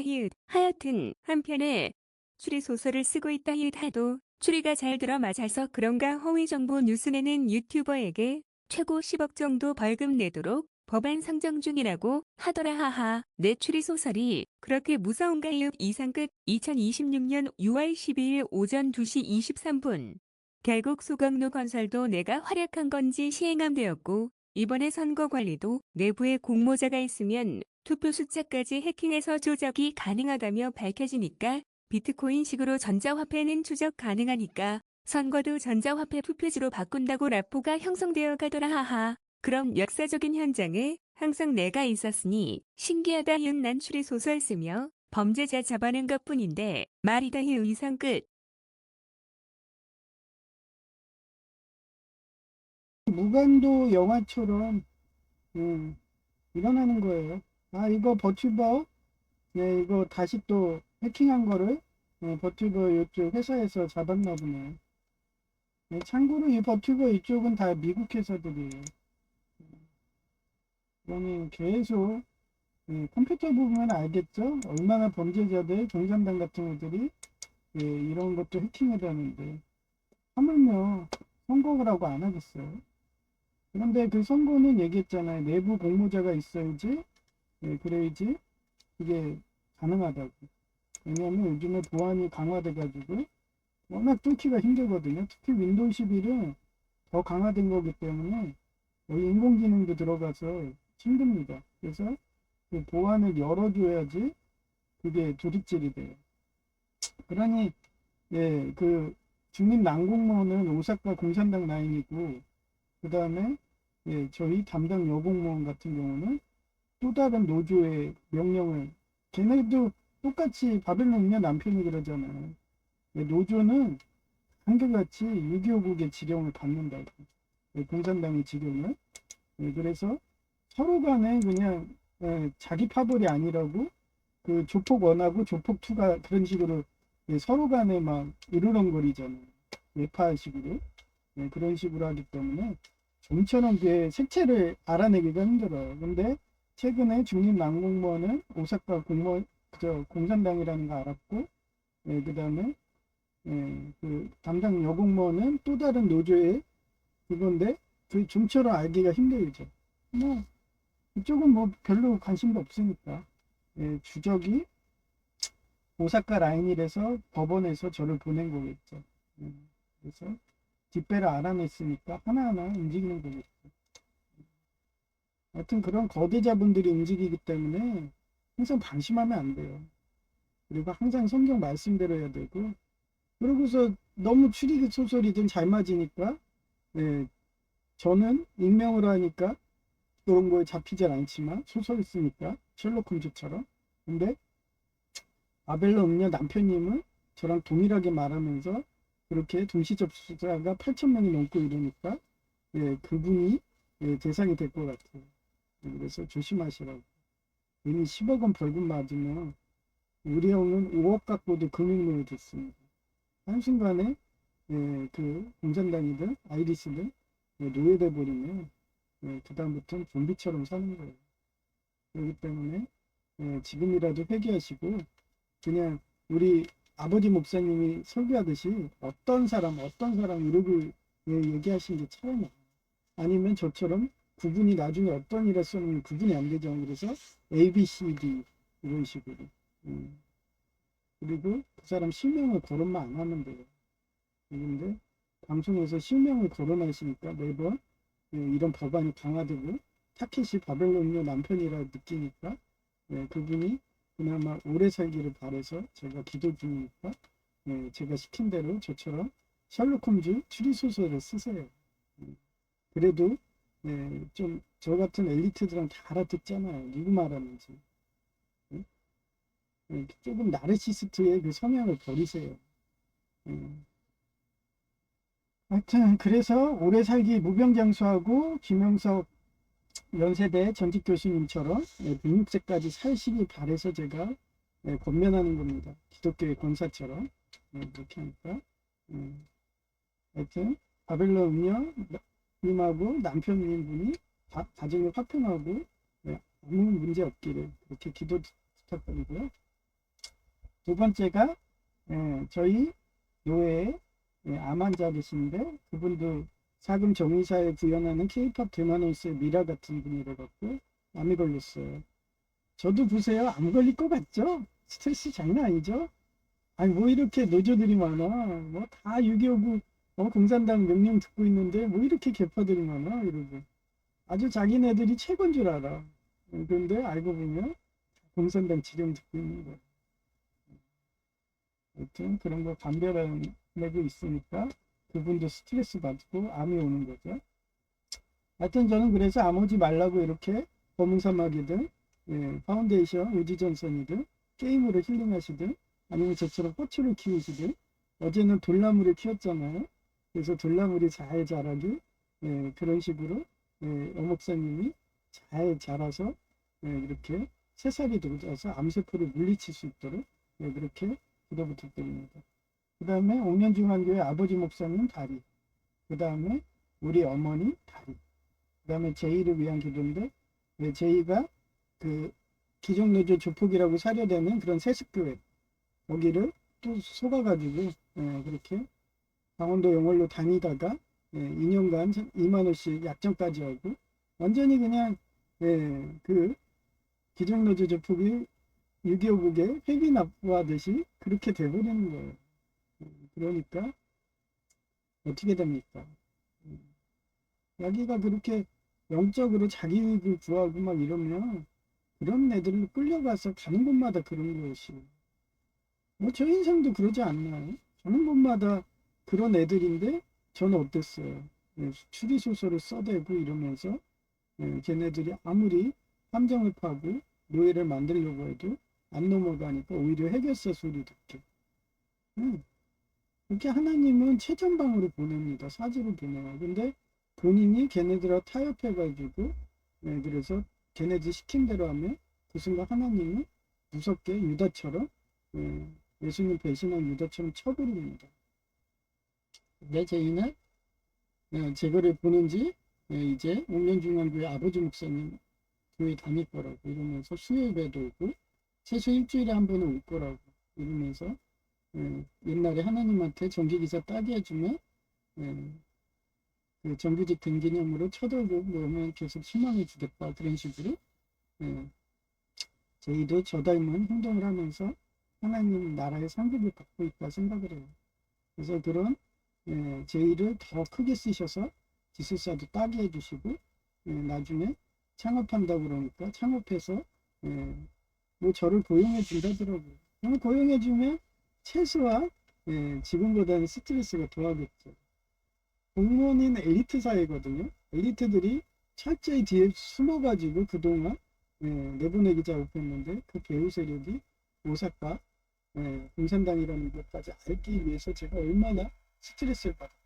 하여튼 한편에 추리소설을 쓰고 있다. 하도 추리가 잘 들어맞아서 그런가. 허위정보 뉴스 내는 유튜버에게 최고 10억 정도 벌금 내도록 법안 상정 중이라고 하더라. 하하. 내 추리소설이 그렇게 무서운가. 이상 끝. 2026년 6월 12일 오전 2시 23분. 결국 소강로 건설도 내가 활약한 건지 시행함 되었고 이번에 선거관리도 내부에 공모자가 있으면 투표 숫자까지 해킹해서 조작이 가능하다며 밝혀지니까 비트코인식으로 전자화폐는 추적 가능하니까 선거도 전자화폐 투표지로 바꾼다고 라포가 형성되어 가더라. 하하. 그럼 역사적인 현장에 항상 내가 있었으니 신기하다. 난 추리소설 쓰며 범죄자 잡아낸 것뿐인데 말이다. 이상 끝. 무간도 영화처럼 일어나는 거예요. 아, 이거 버튜버, 네, 이거 다시 또 해킹한 거를 버튜버 이쪽 회사에서 잡았나 보네. 네, 참고로 이 버튜버 이쪽은 다 미국 회사들이에요. 그러니 계속 컴퓨터 보면 알겠죠? 얼마나 범죄자들, 공산당 같은 애들이 이런 것도 해킹해다는데 하물며 선거라고 안 하겠어요. 그런데 그 선거는 얘기했잖아요. 내부 공모자가 있어야지, 그래야지 그게 가능하다고. 왜냐하면 요즘에 보안이 강화돼가지고 워낙 뚫기가 힘들거든요. 특히 윈도우 11은 더 강화된 거기 때문에 여기 인공지능도 들어가서 힘듭니다. 그래서 그 보안을 열어줘야지 그게 조직질이 돼요. 그러니 그 중립 난공무원은 오사카 공산당 라인이고 그 다음에 저희 담당 여공무원 같은 경우는 또 다른 노조의 명령을 걔네도 똑같이 바벨론 의 남편이 그러잖아요. 노조는 한결같이 6.25국의 지령을 받는다고. 공산당의 지령을. 그래서 서로 간에 그냥 자기 파벌이 아니라고 그 조폭 1하고 조폭 2가 그런 식으로 서로 간에 막 으르렁거리잖아요. 외파식으로. 그런 식으로 하기 때문에 좀처럼 그 색채를 알아내기가 힘들어요. 근데 최근에 중립남공무원은 오사카 공산당이라는 거 알았고, 그 다음에 그 담당 여공무원은 또 다른 노조의 그건데 그 좀처럼 알기가 힘들죠. 뭐 이쪽은 뭐 별로 관심도 없으니까 주적이 오사카 라인이라서 법원에서 저를 보낸 거겠죠. 그래서 뒷배를 알아냈으니까 하나하나 움직이는 거겠죠. 하여튼 그런 거대자분들이 움직이기 때문에 항상 방심하면 안 돼요. 그리고 항상 성경 말씀대로 해야 되고, 그러고서 너무 추리 소설이든 잘 맞으니까 저는 익명으로 하니까 그런 거에 잡히질 않지만 소설 쓰니까 셜록 홈즈처럼. 근데 아벨러 음녀 남편님은 저랑 동일하게 말하면서 그렇게 동시 접수자가 8,000명이 넘고 이러니까 그분이 대상이 될 것 같아요. 그래서 조심하시라고. 괜히 10억 원 벌금 맞으면 우리 형은 5억 갖고도 금융료를 줬습니다. 한순간에 그 공산당이든 아이리스든 노예돼 버리면 그다음부터는 좀비처럼 사는 거예요. 그렇기 때문에 지금이라도 회개하시고 그냥 우리 아버지 목사님이 설교하듯이 어떤 사람 이러고 얘기하신 게 차라리 나아요. 아니면 저처럼 구분이 나중에 어떤 일에 쓰는 구분이 안 되죠. 그래서 A, B, C, D 이런 식으로. 그리고 그 사람 실명을 거론만 안 하면 돼요. 그런데 방송에서 실명을 거론하시니까 매번 이런 법안이 강화되고 타켓이 바벨론녀 남편이라 느끼니까 그분이 그나마 오래 살기를 바라서 제가 기도 중이니까 제가 시킨 대로 저처럼 셜록 홈즈 추리소설을 쓰세요. 그래도 좀 저 같은 엘리트들은 다 알아듣잖아요. 누구 말하는지. 조금 나르시스트의 그 성향을 버리세요. 하여튼 그래서 오래 살기 무병장수하고 김영석 연세대 전직 교수님처럼 106세까지 살시길 바래서 제가 권면하는 겁니다. 기독교의 권사처럼. 그렇게 하니까. 하여튼 바벨론 음녀님하고 남편님 분이 가정을 화평하고 아무 문제 없기를 그렇게 기도 부탁드리고요. 두 번째가 저희 교회에 암 환자 계신데 그분도 사금 정의사에 구현하는 케이팝 데마노스의 미라 같은 분이라 갖고 암이 걸렸어요. 저도 보세요. 암 걸릴 것 같죠? 스트레스 장난 아니죠? 아니 뭐 이렇게 노조들이 많아. 뭐 다 6.25국 공산당 명령 듣고 있는데 뭐 이렇게 개파들이 많아 이러고. 아주 자기네들이 최고인 줄 알아. 그런데 알고 보면 공산당 지령 듣고 있는 거야. 하여튼 그런 거 감별하고 있으니까 그분도 스트레스 받고 암이 오는 거죠. 하여튼 저는 그래서 암 오지 말라고 이렇게 검은사막이든 파운데이션 우지전선이든 게임으로 힐링하시든 아니면 저처럼 꽃을 키우시든 어제는 돌나무를 키웠잖아요. 그래서 돌나무를 잘 자라길 그런 식으로 어목사님이 잘 자라서 이렇게 새살이 돋아서 암세포를 물리칠 수 있도록 그렇게 기도 부탁드립니다. 그 다음에 옥년중앙교회 아버지 목사님 다리, 그 다음에 우리 어머니 다리, 그 다음에 제이를 위한 기도인데 제이가 그 기종노조 조폭이라고 사료되는 그런 세습교회 거기를 또 속아가지고 그렇게 강원도 영월로 다니다가 2년간 2만 원씩 약정까지 하고 완전히 그냥 그 기종노조 조폭이 6.25국에 회비 납부하듯이 그렇게 돼버리는 거예요. 그러니까 어떻게 됩니까? 자기가 그렇게 영적으로 자기 이익을 구하고 막 이러면 그런 애들을 끌려가서 가는 곳마다 그런 것이 뭐 저 인생도 그러지 않나요? 가는 곳마다 그런 애들인데 저는 어땠어요? 추리소설을 써대고 이러면서 걔네들이 아무리 함정을 파고 노예를 만들려고 해도 안 넘어가니까 오히려 해결사 소리 듣게. 그렇게 하나님은 최전방으로 보냅니다. 사지로 보내요. 근데 본인이 걔네들하고 타협해가지고, 그래서 걔네들 시킨 대로 하면 그 순간 하나님은 무섭게 유다처럼, 예수님 배신한 유다처럼 쳐버립니다. 내 죄인은 제거를 보는 지 이제 옥년중앙교회 아버지 목사님 교회 다닐 거라고 이러면서 수요예배도 오고 최소 일주일에 한 번은 올 거라고 이러면서 옛날에 하나님한테 정기기사 따게 해주면 그 정규직 등기념으로 쳐들고 그러면 계속 희망을 주겠다 그런 식으로 저희도 저 닮은 행동을 하면서 하나님 나라의 상급을 받고 있다 생각을 해요. 그래서 그런 제의를 더 크게 쓰셔서 기술사도 따게 해주시고 나중에 창업한다고 그러니까 창업해서 뭐 저를 고용해 준다더라고요. 그럼 고용해 주면 최소한 지금보다는 스트레스가 덜하겠죠. 공무원인 엘리트 사회거든요. 엘리트들이 철저히 뒤에 숨어가지고 그동안 내보내기 작업했는데 그 배후 세력이 오사카 공산당이라는 것까지 알기 위해서 제가 얼마나 스트레스를 받았죠.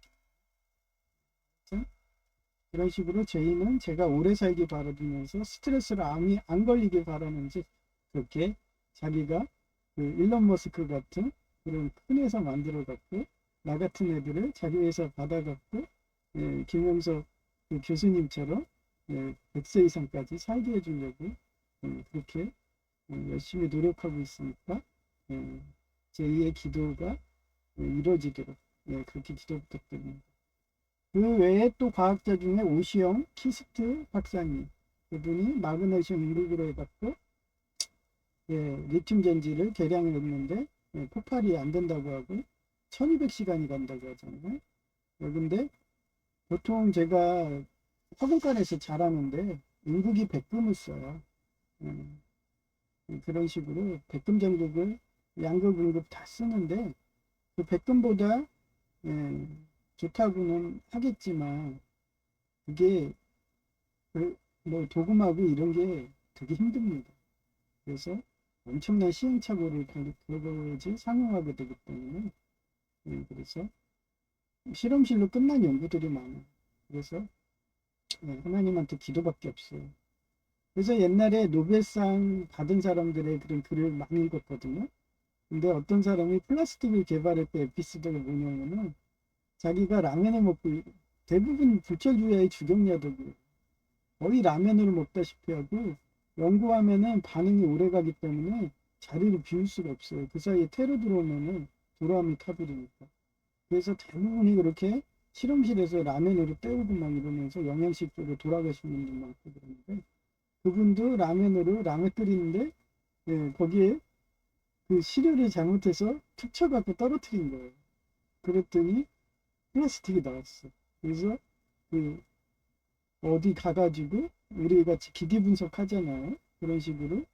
그런 식으로 죄인은 제가 오래 살기 바라면서 스트레스를 안 걸리길 바라는지 그렇게 자기가 그 일론 머스크 같은 그런 큰 회사 만들어 갖고 나 같은 애들을 자기 회사 받아 갖고 김영석 그 교수님처럼 100세 이상까지 살게 해주려고 그렇게 열심히 노력하고 있으니까 제2의 기도가 이루어지도록 그렇게 기도 부탁드립니다. 그 외에 또 과학자 중에 오시영 키스트 박사님 그분이 마그네슘 인국으로 해갖고 리튬 전지를 개량했는데 폭발이 안 된다고 하고 1200시간이 간다고 하잖아요. 근데 보통 제가 화공간에서 잘하는데 인국이 백금을 써요. 그런 식으로 백금 전극을 양극 음극 다 쓰는데 그 백금보다 좋다고는 하겠지만 그게 뭐 도금하고 이런 게 되게 힘듭니다. 그래서 엄청난 시행착오를 그거지 상용하게 되기 때문에 그래서 실험실로 끝난 연구들이 많아요. 그래서 하나님한테 기도밖에 없어요. 그래서 옛날에 노벨상 받은 사람들의 그런 글을 많이 읽었거든요. 근데 어떤 사람이 플라스틱을 개발했던 에피소드가 뭐냐면은 자기가 라면을 먹고 대부분 불철주야의 주경야독이에요. 거의 라면으로 먹다시피 하고 연구하면은 반응이 오래 가기 때문에 자리를 비울 수가 없어요. 그 사이에 테러 들어오면은 도라미 타버리니까. 그래서 대부분이 그렇게 실험실에서 라면으로 때우고 막 이러면서 영양식 쪽으로 돌아가신 분들 많고 그러는데 그분도 라면으로 라면 끓이는데 거기에 그 시료를 잘못해서 툭 쳐갖고 떨어뜨린 거예요. 그랬더니 플라스틱이 나왔어. 그래서 그 어디 가가지고 우리 같이 기계 분석하잖아요. 그런 식으로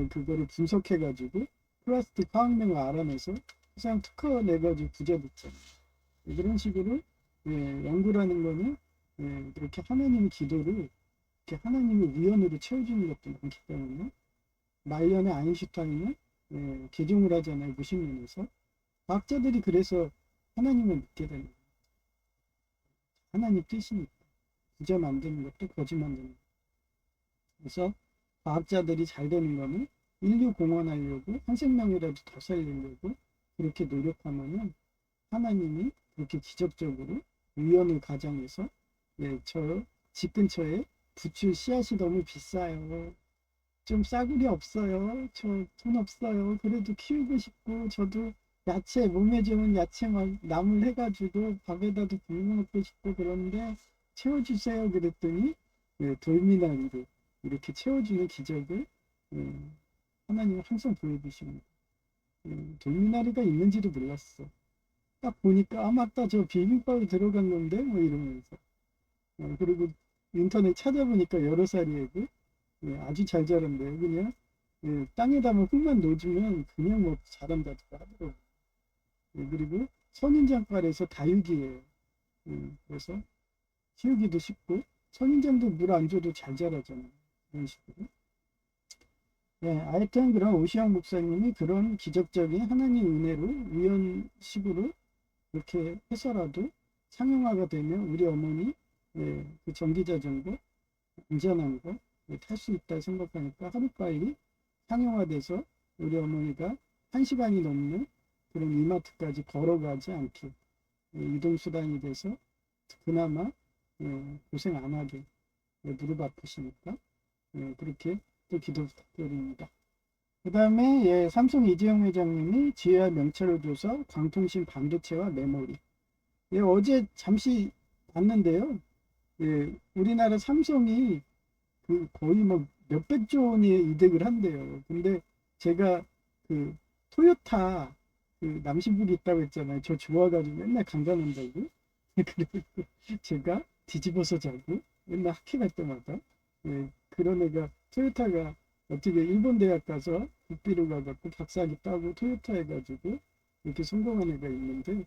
그거를 분석해가지고 플라스틱 화학명을 알아내서 그냥 특허 내가지고 부자됐잖아요. 그런 식으로 연구라는 거는 그렇게 하나님의 기도를 이렇게 하나님의 위원으로 채워주는 것도 많기 때문에 말년에 아인슈타인은 개종을 하잖아요. 무신론에서 과학자들이 그래서 하나님을 믿게 되는 거예요. 하나님 뜻이니까 부자 만드는 것도 거짓 만드는 거예요. 그래서 과학자들이 잘 되는 거는 인류 공헌하려고 한 생명이라도 더 살리려고 그렇게 노력하면은 하나님이 그렇게 기적적으로 위원을 가장해서 저 집 근처에 부추 씨앗이 너무 비싸요. 좀 싸구려 없어요. 저 돈 없어요. 그래도 키우고 싶고 저도 야채 몸에 좋은 야채 막 나물 해가지고 밥에다도 구워 먹고 싶고 그런데 채워주세요. 그랬더니 돌미나리로 이렇게 채워주는 기적을 하나님은 항상 보여주십니다. 돌미나리가 있는지도 몰랐어. 딱 보니까 아 맞다 저 비빔밥에 들어간 건데 뭐 이러면서 그리고 인터넷 찾아보니까 여러 살이 애고 아주 잘 자란대요. 그냥 땅에다가 흙만 넣어주면 그냥 뭐 자란다고 하더라고요. 그리고 선인장과에서 다육이에요. 그래서 키우기도 쉽고 선인장도 물 안 줘도 잘 자라잖아요. 그런 식으로. 하여튼 그런 오시영 목사님이 그런 기적적인 하나님 은혜로 위원식으로 그렇게 해서라도 상용화가 되면 우리 어머니 그 전기자전거 안전한 거 탈 수 있다 생각하니까 하루빨리 상용화돼서 우리 어머니가 1시간이 넘는 그런 이마트까지 걸어가지 않게 이동수단이 돼서 그나마 고생 안 하게 무릎 아프시니까 그렇게 또 기도 부탁드립니다. 그 다음에 삼성 이재용 회장님이 지혜와 명찰을 줘서 광통신 반도체와 메모리. 어제 잠시 봤는데요. 우리나라 삼성이 그 거의 뭐 몇백조 원의 이득을 한대요. 근데 제가 그 토요타 그 남신북이 있다고 했잖아요. 저 좋아가지고 맨날 강간한다고. 그리고 제가 뒤집어서 자고 맨날 학회 갈 때마다 그런 애가 토요타가 어떻게 일본 대학 가서 국비로 가갖고 박사학위 따고 토요타 해가지고 이렇게 성공한 애가 있는데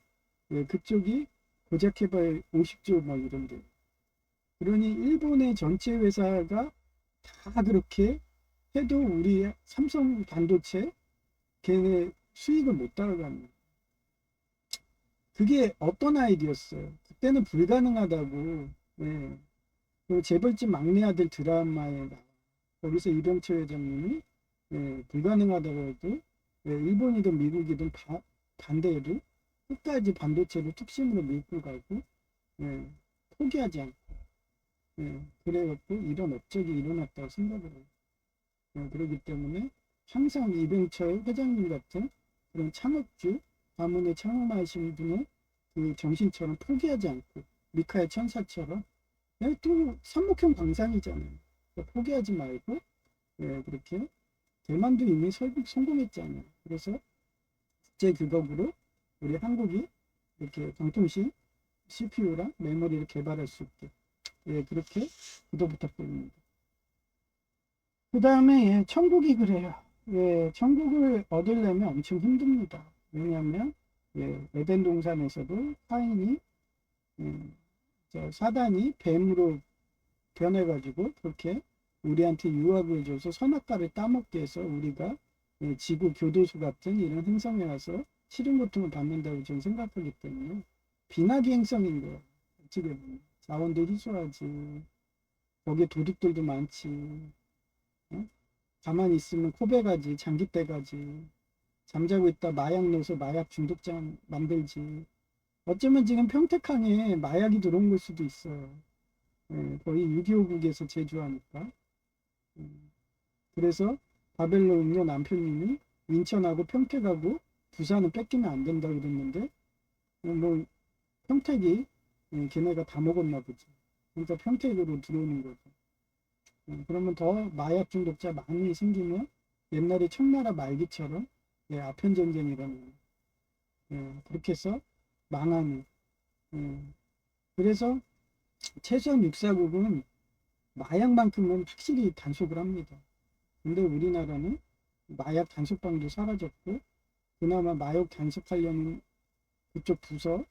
그쪽이 고작 해봐야 50조 막 이런데 그러니 일본의 전체 회사가 다 그렇게 해도 우리 삼성 반도체 걔네 수익을 못 따라가는 거예요. 그게 어떤 아이디어였어요. 그때는 불가능하다고. 그 재벌집 막내 아들 드라마에 거기서 이병철 회장님이 불가능하다고 해도 일본이든 미국이든 반대해도 끝까지 반도체를 특심으로 밀고 가고 포기하지 않고 그래갖고 이런 업적이 일어났다고 생각을 해요. 그렇기 때문에 항상 이병철 회장님 같은 그런 창업주 가문에 창업하신 분의 그 정신처럼 포기하지 않고 미카엘 천사처럼 또 삼목형 광산이잖아요. 그러니까 포기하지 말고 그렇게 대만도 이미 성공했잖아요. 그래서 국제 규격으로 우리 한국이 이렇게 광통신 CPU랑 메모리를 개발할 수 있게 그렇게 기도 부탁드립니다. 그 다음에 천국이 그래요. 천국을 얻으려면 엄청 힘듭니다. 왜냐하면 에덴 동산에서도 카인이 사단이 뱀으로 변해가지고 그렇게 우리한테 유혹을 줘서 선악과를 따먹게 해서 우리가 지구 교도소 같은 이런 행성에 와서 싫은 고통을 받는다고 저는 생각하기 때문에 비나기 행성인 거예요. 어떻게 보면 자원도 희소하지. 거기에 도둑들도 많지. 가만히 있으면 코베가지, 장기떼가지. 잠자고 있다 마약 넣어서 마약 중독자 만들지. 어쩌면 지금 평택항에 마약이 들어온 걸 수도 있어요. 거의 6.25국에서 제조하니까. 그래서 바벨로 음료 남편님이 인천하고 평택하고 부산은 뺏기면 안 된다 그랬는데 뭐 평택이 걔네가 다 먹었나 보지. 그러니까 평택으로 들어오는 거죠. 그러면 더 마약 중독자 많이 생기면 옛날에 청나라 말기처럼 아편 전쟁이라는 그렇게 해서 망하는. 그래서 최소한 육사국은 마약만큼은 확실히 단속을 합니다. 근데 우리나라는 마약 단속방도 사라졌고 그나마 마약 단속하려는 그쪽 부서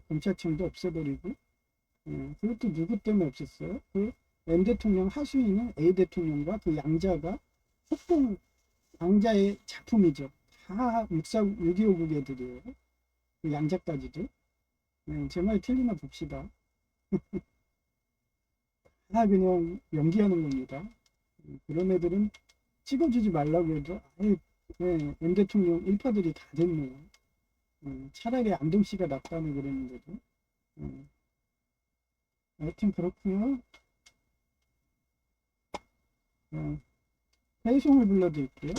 검찰청도 없애버리고 그것도 누구 때문에 없앴어요? 그 M 대통령 하수인은 A 대통령과 그 양자가 폭동 양자의 작품이죠. 다 6.25국 애들이에요. 그 양자까지도. 제 말이 틀리나 봅시다. 다 그냥 연기하는 겁니다. 그런 애들은 찍어주지 말라고 해도 아예 M 대통령 일파들이 다 됐네요. 차라리 안동씨가 낫다는 그랬는데도. 하여튼 그렇고요. 회송을 불러드릴게요.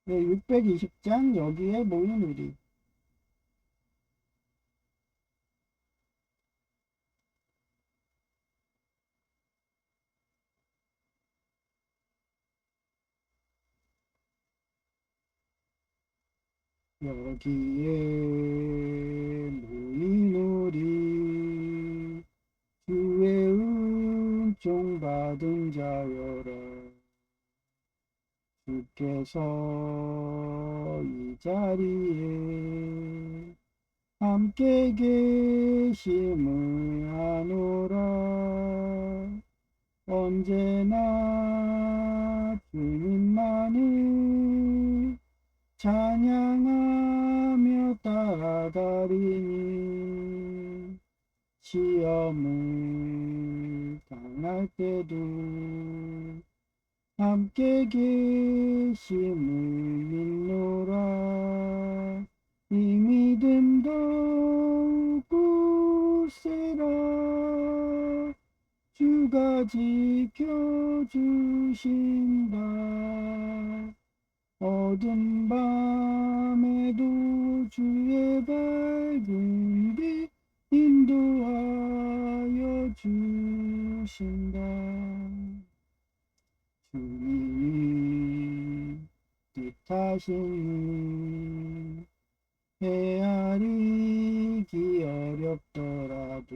네, 620장 여기에 모인 우리. 여기에 모인 우리 주의 은총 받은 자여라. 주께서 이 자리에 함께 계심을 아노라. 언제나 주님만을 찬양하며 따라가리니 시험을 당할 때도 함께 계심을 믿노라. 이 믿음 더욱 굳세라. 주가 지켜주신다. 어두운 밤에도 주의 밝은 빛 인도하여 주신다. 주님이 뜻하시니 헤아리기 어렵더라도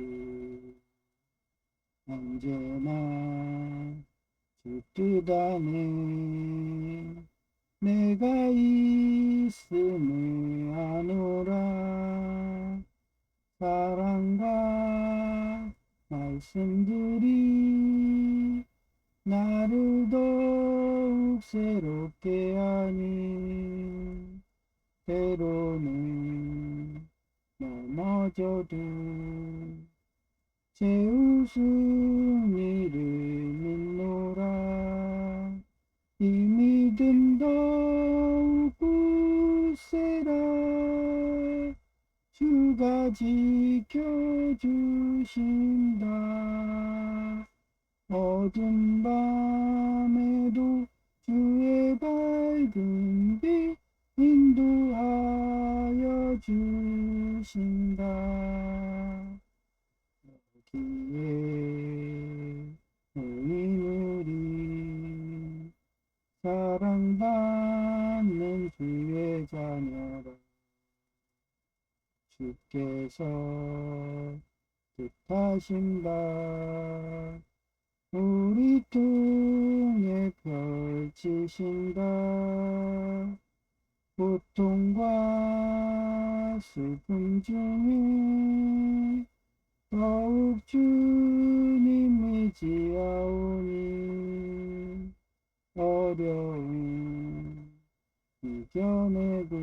언제나 주 뜻 안에 내가 있음을 아노라. 사랑과 말씀들이 나를 더욱 새롭게 하니 때로는 넘어져도 제 웃음이를 믿노라. 이 믿음 더욱 굳세라. 주가 지켜주신다. 어두운 밤에도 주의 밝은 빛 인도하여 주신다. 여기에 모인 우리 사랑받는 주의 자녀라. 주께서 뜻하신 바 우리 등에 펼치신다. 고통과 슬픔 중에 더욱 주님 의지하오니 어려움 이겨내고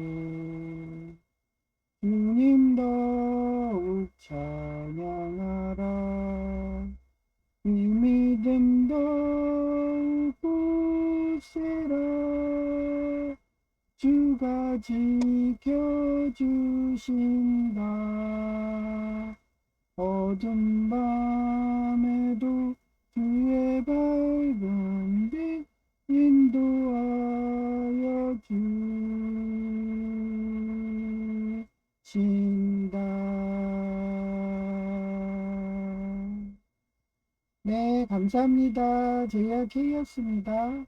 주님 더욱 찬양하라. 이 믿음 더욱 굳세라. 주가 지켜주신다. 어두운 밤에도 주의 밝은 빛 인도하여 주신다. 네, 감사합니다. 제이아케이였습니다.